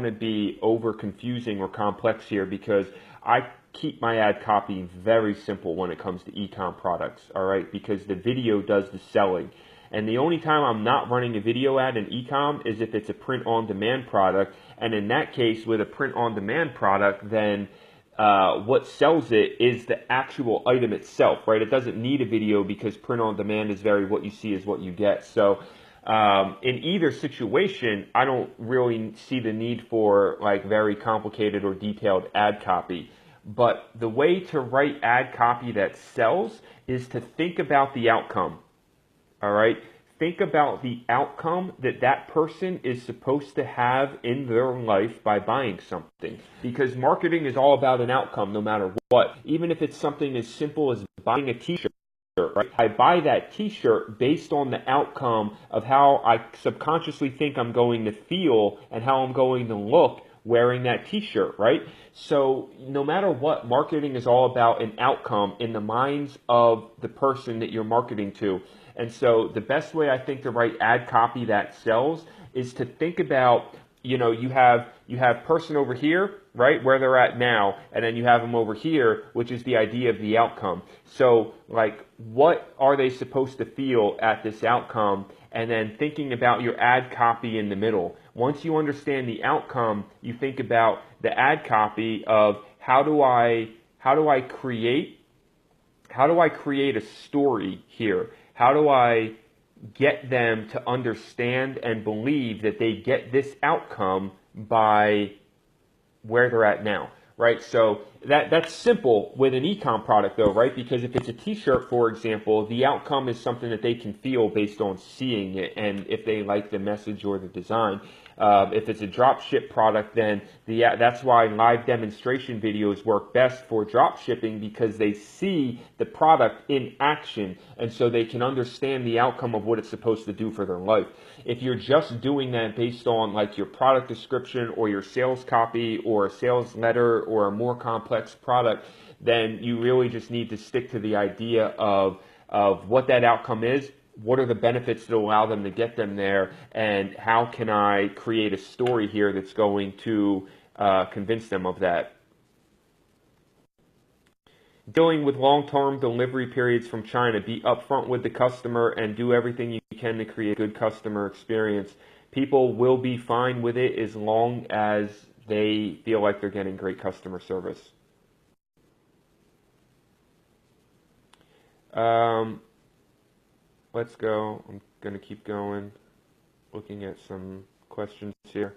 to be over confusing or complex here, because I keep my ad copy very simple when it comes to e-com products. All right, because the video does the selling. And the only time I'm not running a video ad in e-com is if it's a print-on-demand product. And in that case, with a print-on-demand product, then what sells it is the actual item itself, right? It doesn't need a video, because print-on-demand is very what you see is what you get. So in either situation, I don't really see the need for like very complicated or detailed ad copy. But the way to write ad copy that sells is to think about the outcome. All right, think about the outcome that that person is supposed to have in their life by buying something. Because marketing is all about an outcome no matter what. Even if it's something as simple as buying a t-shirt, right? I buy that t-shirt based on the outcome of how I subconsciously think I'm going to feel and how I'm going to look wearing that t-shirt, right? So no matter what, marketing is all about an outcome in the minds of the person that you're marketing to. And so the best way I think to write ad copy that sells is to think about, you have person over here, right, where they're at now, and then you have them over here, which is the idea of the outcome. So like, what are they supposed to feel at this outcome? And then thinking about your ad copy in the middle. Once you understand the outcome, you think about the ad copy of how do I create a story here? How do I get them to understand and believe that they get this outcome by where they're at now, right? So that's simple with an e-com product though, right? Because if it's a t-shirt, for example, the outcome is something that they can feel based on seeing it and if they like the message or the design. If it's a drop ship product, then that's why live demonstration videos work best for drop shipping, because they see the product in action and so they can understand the outcome of what it's supposed to do for their life. If you're just doing that based on like your product description or your sales copy or a sales letter or a more complex product, then you really just need to stick to the idea of what that outcome is. What are the benefits that allow them to get them there, and how can I create a story here that's going to convince them of that? Dealing with long-term delivery periods from China. Be upfront with the customer and do everything you can to create a good customer experience. People will be fine with it as long as they feel like they're getting great customer service. Let's go. I'm going to keep going, looking at some questions here.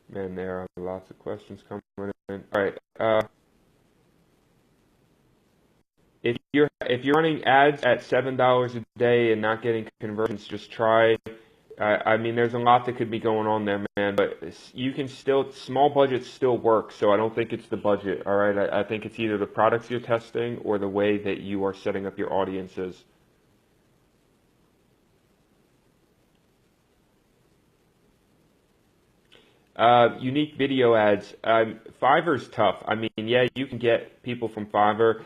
Man, there are lots of questions coming in. All right. If you're running ads at $7 a day and not getting conversions, just try. I mean, there's a lot that could be going on there, man. But you can still, small budgets still work. So I don't think it's the budget. All right. I think it's either the products you're testing or the way that you are setting up your audiences. Unique video ads. Fiverr's tough. I mean, yeah, you can get people from Fiverr.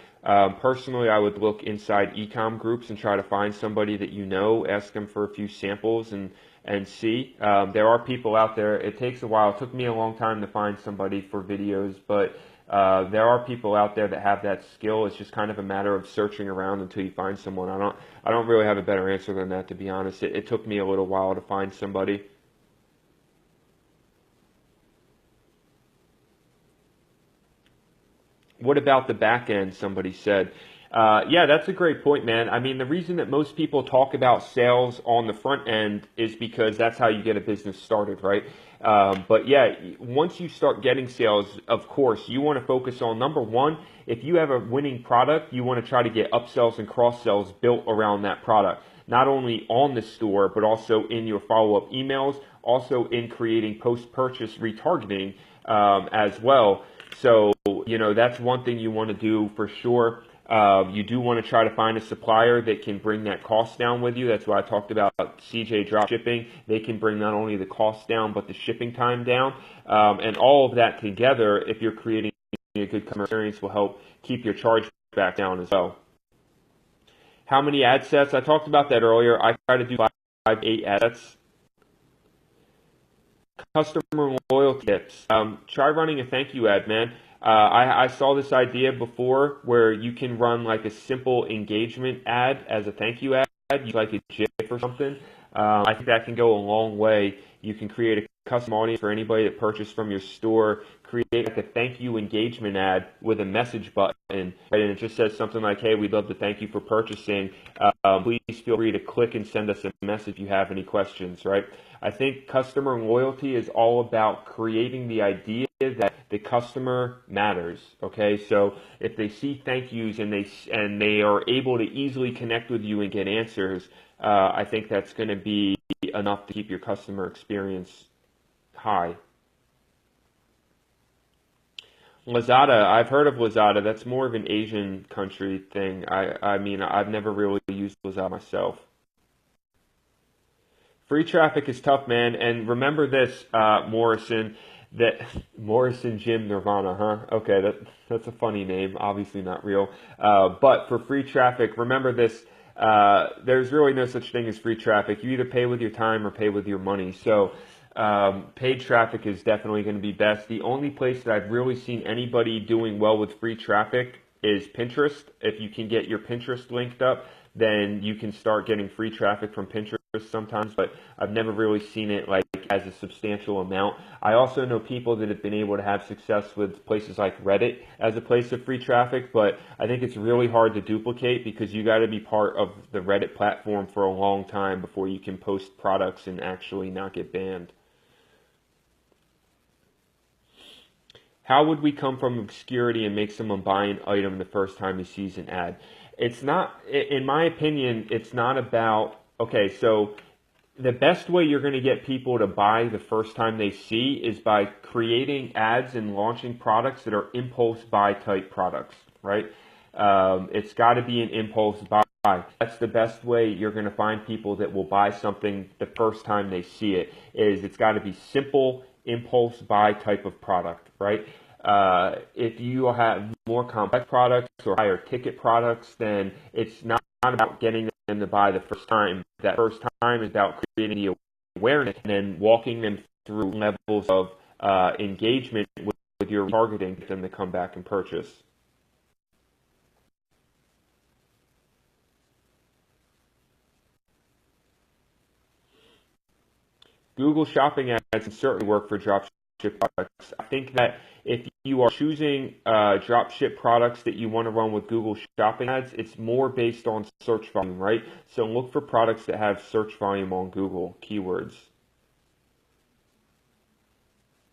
Personally, I would look inside e-com groups and try to find somebody that you know, ask them for a few samples and see. There are people out there. It takes a while. It took me a long time to find somebody for videos, but there are people out there that have that skill. It's just kind of a matter of searching around until you find someone. I don't really have a better answer than that, to be honest. It took me a little while to find somebody. What about the back end? Somebody said. Yeah, that's a great point, man. I mean, the reason that most people talk about sales on the front end is because that's how you get a business started, right? But yeah, once you start getting sales, of course, you want to focus on number one, if you have a winning product, you want to try to get upsells and cross sells built around that product. Not only on the store, but also in your follow-up emails, also in creating post-purchase retargeting as well. So, that's one thing you want to do for sure. You do want to try to find a supplier that can bring that cost down with you. That's why I talked about CJ drop shipping. They can bring not only the cost down, but the shipping time down. And all of that together, if you're creating a good customer experience, will help keep your charge back down as well. How many ad sets? I talked about that earlier. I try to do 8 ad sets. Customer loyalty tips. Try running a thank you ad, man. I saw this idea before where you can run like a simple engagement ad as a thank you ad, use like a GIF or something. I think that can go a long way. You can create a custom audience for anybody that purchased from your store. Create like a thank you engagement ad with a message button, right? And it just says something like, "Hey, we'd love to thank you for purchasing. Please feel free to click and send us a message if you have any questions," right? I think customer loyalty is all about creating the idea that the customer matters. Okay, so if they see thank yous and they are able to easily connect with you and get answers, I think that's going to be enough to keep your customer experience high. Lazada, I've heard of Lazada. That's more of an Asian country thing. I mean, I've never really used Lazada myself. Free traffic is tough, man. And remember this, Morrison, that Morrison Jim Nirvana, huh? Okay, that's a funny name. Obviously not real. But for free traffic, remember this. There's really no such thing as free traffic. You either pay with your time or pay with your money. So paid traffic is definitely going to be best. The only place that I've really seen anybody doing well with free traffic is Pinterest. If you can get your Pinterest linked up, then you can start getting free traffic from Pinterest sometimes, but I've never really seen it like as a substantial amount. I also know people that have been able to have success with places like Reddit as a place of free traffic, but I think it's really hard to duplicate because you got to be part of the Reddit platform for a long time before you can post products and actually not get banned. How would we come from obscurity and make someone buy an item the first time he sees an ad? It's not, in my opinion, it's not about, okay, so the best way you're going to get people to buy the first time they see is by creating ads and launching products that are impulse buy type products, right? It's got to be an impulse buy. That's the best way you're going to find people that will buy something the first time they see it, is it's got to be simple impulse buy type of product, right? If you have more complex products or higher ticket products, then it's not about getting them to buy the first time. That first time is about creating the awareness and then walking them through levels of engagement with your targeting for them to come back and purchase. Google Shopping ads can certainly work for dropship products. I think that if you are choosing dropship products that you want to run with Google Shopping ads, it's more based on search volume, right? So look for products that have search volume on Google keywords.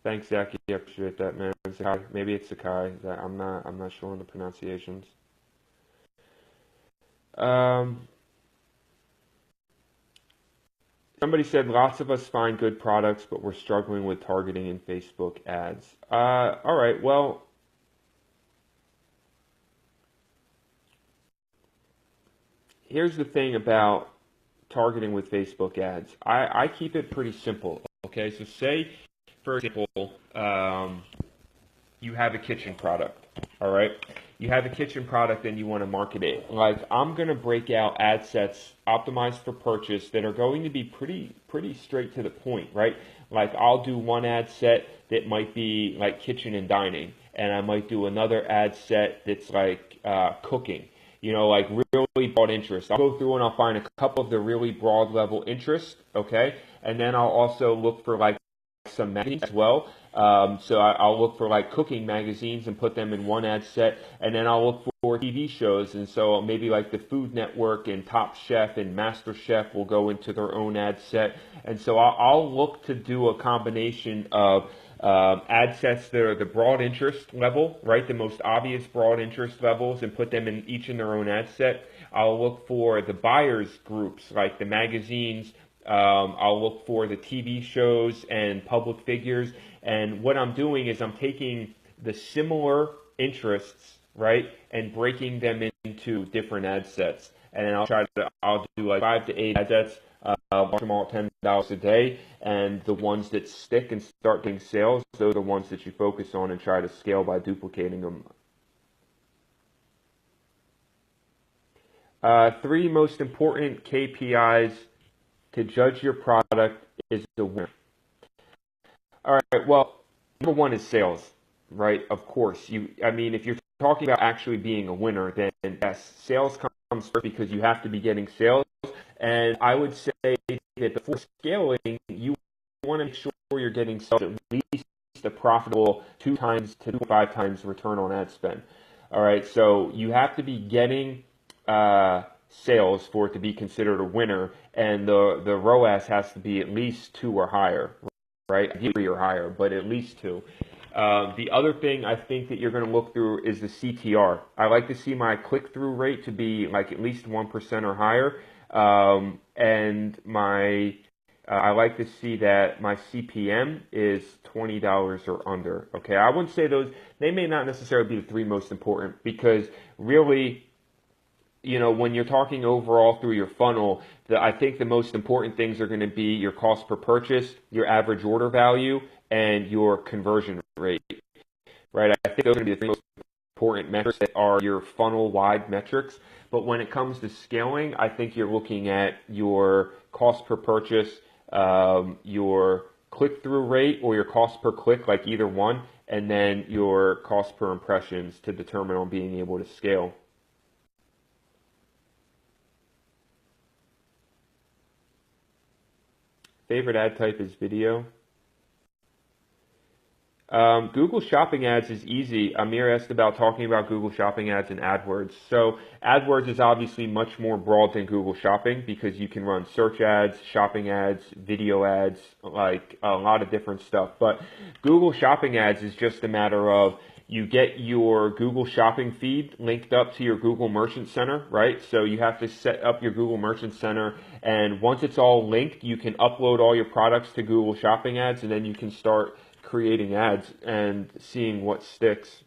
Thanks, Zach. I appreciate that, man. Sakai. Maybe it's Sakai. I'm not sure on the pronunciations. Somebody said lots of us find good products, but we're struggling with targeting in Facebook ads. All right, well, here's the thing about targeting with Facebook ads. I keep it pretty simple. Okay, so say, for example, you have a kitchen product. All right, you have a kitchen product and you want to market it. Like, I'm going to break out ad sets optimized for purchase that are going to be pretty straight to the point, right? Like, I'll do one ad set that might be like kitchen and dining, and I might do another ad set that's like cooking. You know, like really broad interest. I'll go through and I'll find a couple of the really broad level interest, okay? And then I'll also look for like some magazines as well. So I'll look for like cooking magazines and put them in one ad set, and then I'll look for TV shows, and so maybe like the Food Network and Top Chef and Master Chef will go into their own ad set, and so I'll look to do a combination of ad sets that are the broad interest level, right, the most obvious broad interest levels, and put them in each in their own ad set. I'll look for the buyers groups, like the magazines. I'll look for the TV shows and public figures. And what I'm doing is I'm taking the similar interests, right, and breaking them into different ad sets. And then I'll do like 5 to 8 ad sets, launch them all at $10 a day. And the ones that stick and start getting sales, those are the ones that you focus on and try to scale by duplicating them. 3 most important KPIs to judge your product is the winner. All right, well, number 1 is sales, right? Of course, if you're talking about actually being a winner, then yes, sales comes first because you have to be getting sales. And I would say that before scaling, you want to make sure you're getting sales at least a profitable 2 times to 5 times return on ad spend. All right, so you have to be getting sales for it to be considered a winner, and the ROAS has to be at least 2 or higher, right? 3 or higher, but at least 2. The other thing I think that you're going to look through is the CTR. I like to see my click-through rate to be like at least 1% or higher, and I like to see that my CPM is $20 or under. Okay, I wouldn't say those. They may not necessarily be the 3 most important, because really, you know, when you're talking overall through your funnel, I think the most important things are going to be your cost per purchase, your average order value, and your conversion rate, right? I think those are going to be the 3 most important metrics that are your funnel-wide metrics. But when it comes to scaling, I think you're looking at your cost per purchase, your click-through rate, or your cost per click, like either one, and then your cost per impressions to determine on being able to scale. Favorite ad type is video. Google Shopping ads is easy. Amir asked about talking about Google Shopping ads and AdWords. So AdWords is obviously much more broad than Google Shopping, because you can run search ads, shopping ads, video ads, like a lot of different stuff. But Google Shopping ads is just a matter of you get your Google Shopping feed linked up to your Google Merchant Center, right? So you have to set up your Google Merchant Center, and once it's all linked, you can upload all your products to Google Shopping ads, and then you can start creating ads and seeing what sticks.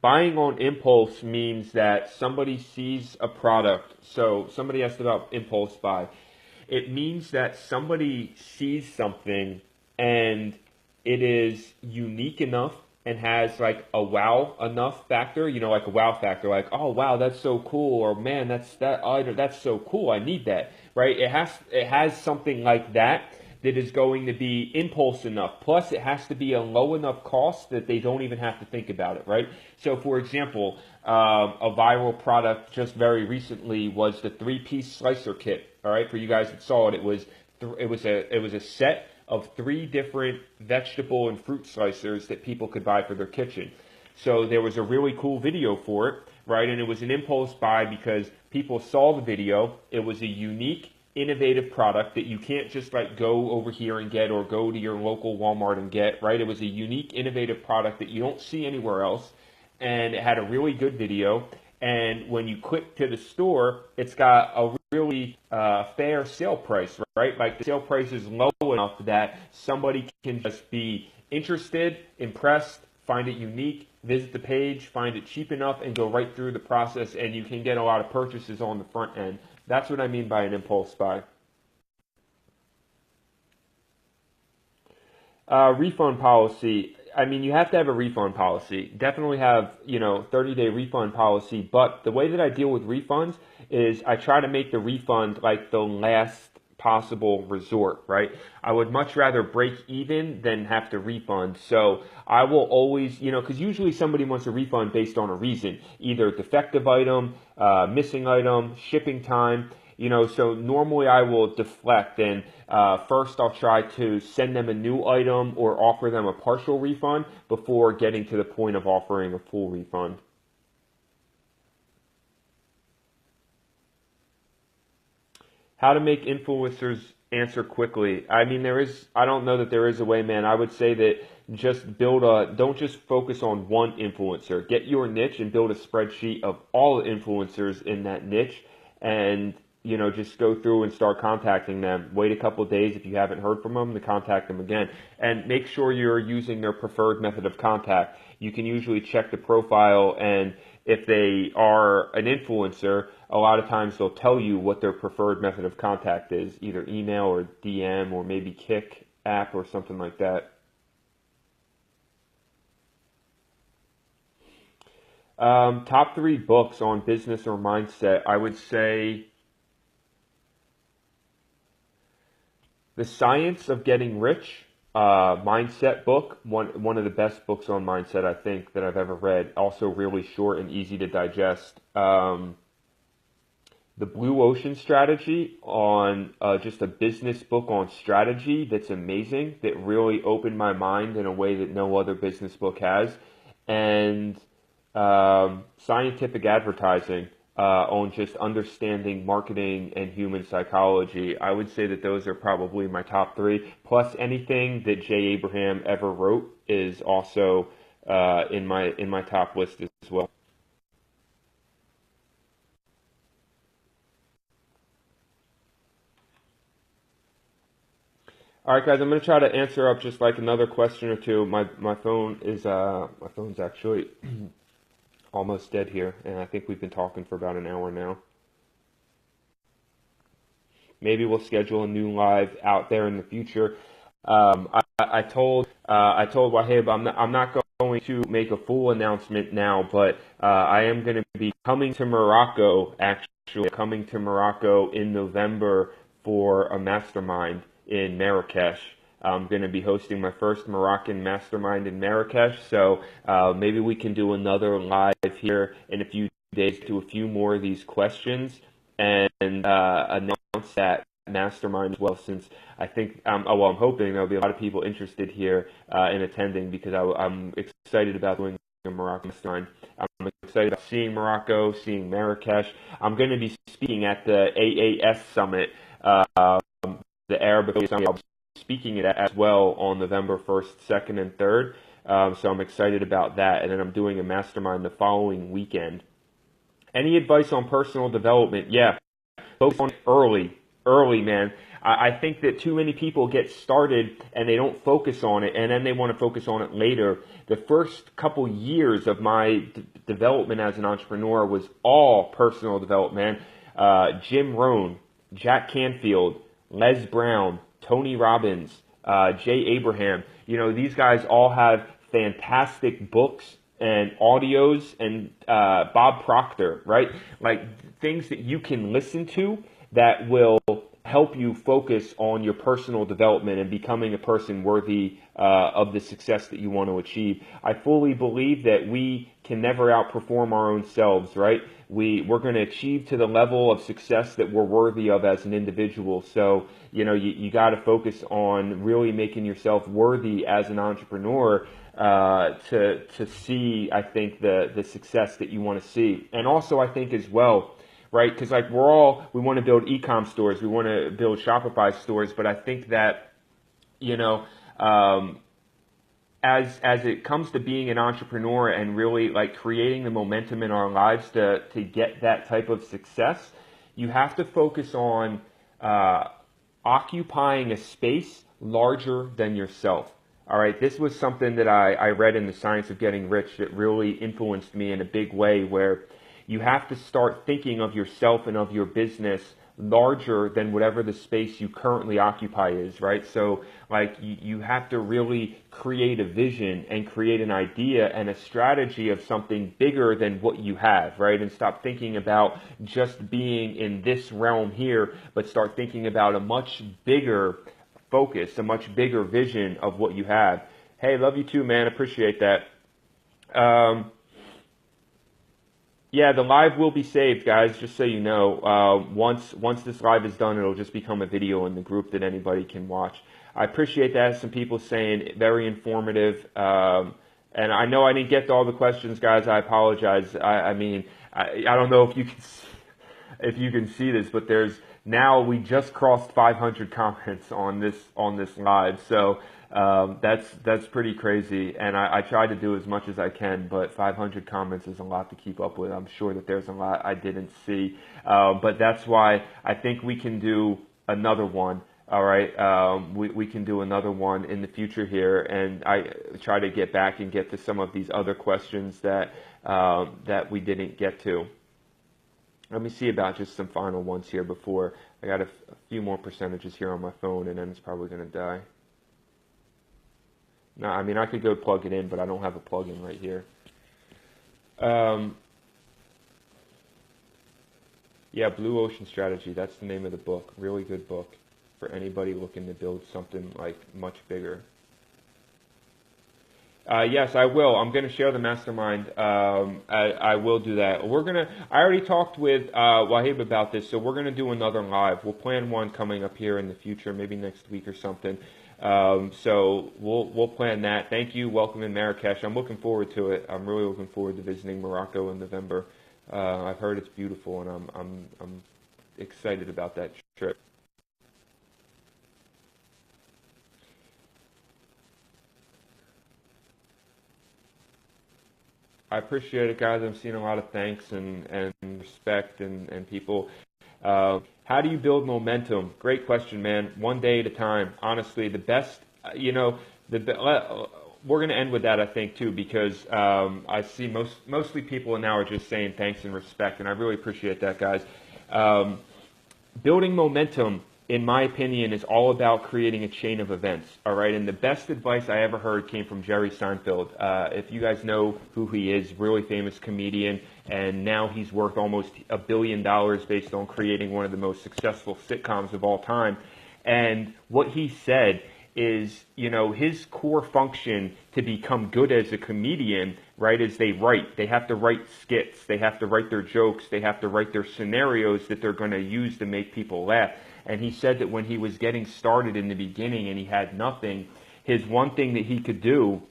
Buying on impulse means that somebody sees a product. So somebody asked about impulse buy. It means that somebody sees something and it is unique enough and has like a wow enough factor, like a wow factor, like, oh wow, that's so cool, or man, that's so cool, I need that, right? It has something like that is going to be impulse enough. Plus, it has to be a low enough cost that they don't even have to think about it, right? So, for example, a viral product just very recently was the 3-piece slicer kit. All right, for you guys that saw it, it was a set of 3 different vegetable and fruit slicers that people could buy for their kitchen. So there was a really cool video for it, right? And it was an impulse buy because people saw the video. It was a unique, innovative product that you can't just like go over here and get or go to your local Walmart and get, right? It was a unique, innovative product that you don't see anywhere else, and it had a really good video. And when you click to the store, it's got a really fair sale price, right? Like the sale price is low enough that somebody can just be interested, impressed, find it unique, visit the page, find it cheap enough, and go right through the process, and you can get a lot of purchases on the front end. That's what I mean by an impulse buy. Refund policy. I mean, you have to have a refund policy. Definitely have, 30-day refund policy. But the way that I deal with refunds is I try to make the refund like the last possible resort, right? I would much rather break even than have to refund. So I will always, because usually somebody wants a refund based on a reason, either defective item, missing item, shipping time. So normally I will deflect, and first I'll try to send them a new item or offer them a partial refund before getting to the point of offering a full refund. How to make influencers answer quickly. I mean, I don't know that there is a way, man. I would say that don't just focus on one influencer. Get your niche and build a spreadsheet of all the influencers in that niche, and just go through and start contacting them. Wait a couple of days if you haven't heard from them to contact them again. And make sure you're using their preferred method of contact. You can usually check the profile, and if they are an influencer, a lot of times they'll tell you what their preferred method of contact is, either email or DM or maybe Kick app or something like that. Top 3 books on business or mindset. I would say The Science of Getting Rich, mindset book, one of the best books on mindset I think that I've ever read. Also really short and easy to digest. The Blue Ocean Strategy, on just a business book on strategy that's amazing, that really opened my mind in a way that no other business book has. And Scientific Advertising, on just understanding marketing and human psychology. I would say that those are probably my top 3. Plus, anything that Jay Abraham ever wrote is also in my top list as well. All right, guys, I'm going to try to answer up just like another question or two. My phone's actually almost dead here, and I think we've been talking for about an hour now. Maybe we'll schedule a new live out there in the future. I told Wahib I'm not going to make a full announcement now, but I am going to be coming to Morocco, actually coming to Morocco in November for a mastermind in Marrakesh. I'm going to be hosting my first Moroccan mastermind in Marrakesh, so maybe we can do another live here in a few days to a few more of these questions and announce that mastermind as well, since I think, I'm hoping there'll be a lot of people interested here in attending, because I'm excited about doing a Morocco mastermind. I'm excited about seeing Morocco, seeing Marrakesh. I'm going to be speaking at the AAS Summit, the Arab Summit. I'll be speaking it as well on November 1st, 2nd, and 3rd. So I'm excited about that. And then I'm doing a mastermind the following weekend. Any advice on personal development? Yeah, focus on early, man. I think that too many people get started and they don't focus on it, and then they want to focus on it later. The first couple years of my development as an entrepreneur was all personal development. Jim Rohn, Jack Canfield, Les Brown, Tony Robbins, Jay Abraham. You know, these guys all have fantastic books and audios, and Bob Proctor, right? Like things that you can listen to that will help you focus on your personal development and becoming a person worthy of the success that you want to achieve. I fully believe that we can never outperform our own selves, right? We're going to achieve to the level of success that we're worthy of as an individual. So, you know, you got to focus on really making yourself worthy as an entrepreneur to see, I think, the success that you want to see. And also, I think as well, right? Because like we want to build e-com stores, we want to build Shopify stores, but I think that, you know, as it comes to being an entrepreneur and really like creating the momentum in our lives to get that type of success, you have to focus on occupying a space larger than yourself. All right, this was something that I read in The Science of Getting Rich that really influenced me in a big way, where you have to start thinking of yourself and of your business larger than whatever the space you currently occupy is, right? So like you have to really create a vision and create an idea and a strategy of something bigger than what you have, right? And stop thinking about just being in this realm here, but start thinking about a much bigger focus, a much bigger vision of what you have. Hey, love you too, man. Appreciate that. Yeah, the live will be saved, guys, just so you know. Once this live is done, it'll just become a video in the group that anybody can watch. I appreciate that. Some people saying very informative. And I know I didn't get to all the questions, guys. I apologize. I mean, I don't know if you can see this, but now we just crossed 500 comments on this live. So that's pretty crazy, and I try to do as much as I can, but 500 comments is a lot to keep up with. I'm sure that there's a lot I didn't see, but that's why I think we can do another one. All right, we can do another one in the future here, and I try to get back and get to some of these other questions that we didn't get to. Let me see about just some final ones here before I got a few more percentages here on my phone, and then it's probably going to die. No, I mean, I could go plug it in, but I don't have a plug-in right here. Yeah, Blue Ocean Strategy, that's the name of the book. Really good book for anybody looking to build something like much bigger. Yes, I will. I'm going to share the mastermind. I will do that. I already talked with Wahib about this, so we're going to do another live. We'll plan one coming up here in the future, maybe next week or something. So we'll plan that. Thank you. Welcome in Marrakesh. I'm looking forward to it. I'm really looking forward to visiting Morocco in November. I've heard it's beautiful, and I'm excited about that trip. I appreciate it, guys. I'm seeing a lot of thanks and respect and people. How do you build momentum? Great question, man. One day at a time. Honestly, the best, we're going to end with that, I think, too, because I see mostly people now are just saying thanks and respect, and I really appreciate that, guys. Building momentum, in my opinion, is all about creating a chain of events, all right? And the best advice I ever heard came from Jerry Seinfeld. If you guys know who he is, really famous comedian, and now he's worth almost $1 billion based on creating one of the most successful sitcoms of all time. And what he said is, his core function to become good as a comedian, right, is they write. They have to write skits. They have to write their jokes. They have to write their scenarios that they're going to use to make people laugh. And he said that when he was getting started in the beginning and he had nothing, his one thing that he could do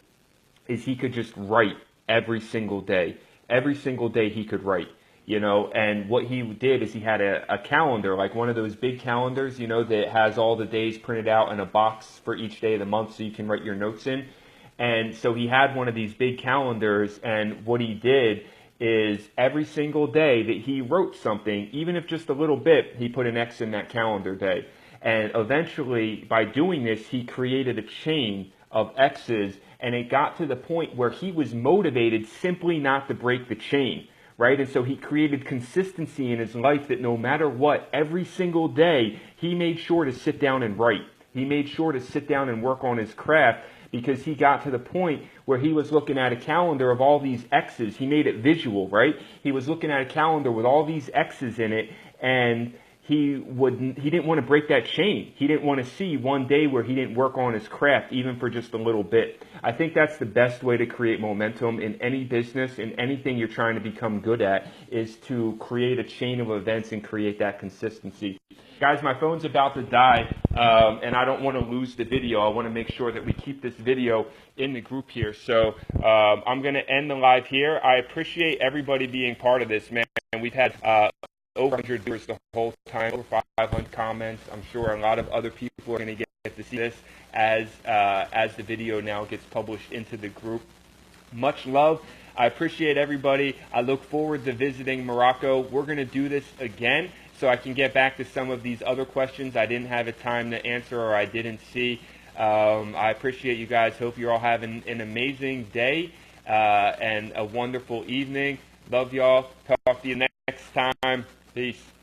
is he could just write every single day. Every single day he could write, and what he did is he had a calendar, like one of those big calendars, that has all the days printed out in a box for each day of the month so you can write your notes in. And so he had one of these big calendars, and what he did is every single day that he wrote something, even if just a little bit, he put an X in that calendar day. And eventually, by doing this, he created a chain of X's, and it got to the point where he was motivated simply not to break the chain, right? And so he created consistency in his life that no matter what, every single day, he made sure to sit down and write. He made sure to sit down and work on his craft, because he got to the point where he was looking at a calendar of all these X's. He made it visual, right? He was looking at a calendar with all these X's in it, and he didn't want to break that chain. He didn't want to see one day where he didn't work on his craft even for just a little bit. I think that's the best way to create momentum in any business, in anything you're trying to become good at, is to create a chain of events and create that consistency. Guys, my phone's about to die, and I don't want to lose the video. I want to make sure that we keep this video in the group here. So I'm going to end the live here. I appreciate everybody being part of this, man. We've had over 100 viewers the whole time, over 500 comments. I'm sure a lot of other people are going to get to see this as the video now gets published into the group. Much love. I appreciate everybody. I look forward to visiting Morocco. We're going to do this again, so I can get back to some of these other questions I didn't have a time to answer or I didn't see. I appreciate you guys. Hope you're all having an amazing day and a wonderful evening. Love y'all. Talk to you next time. Peace.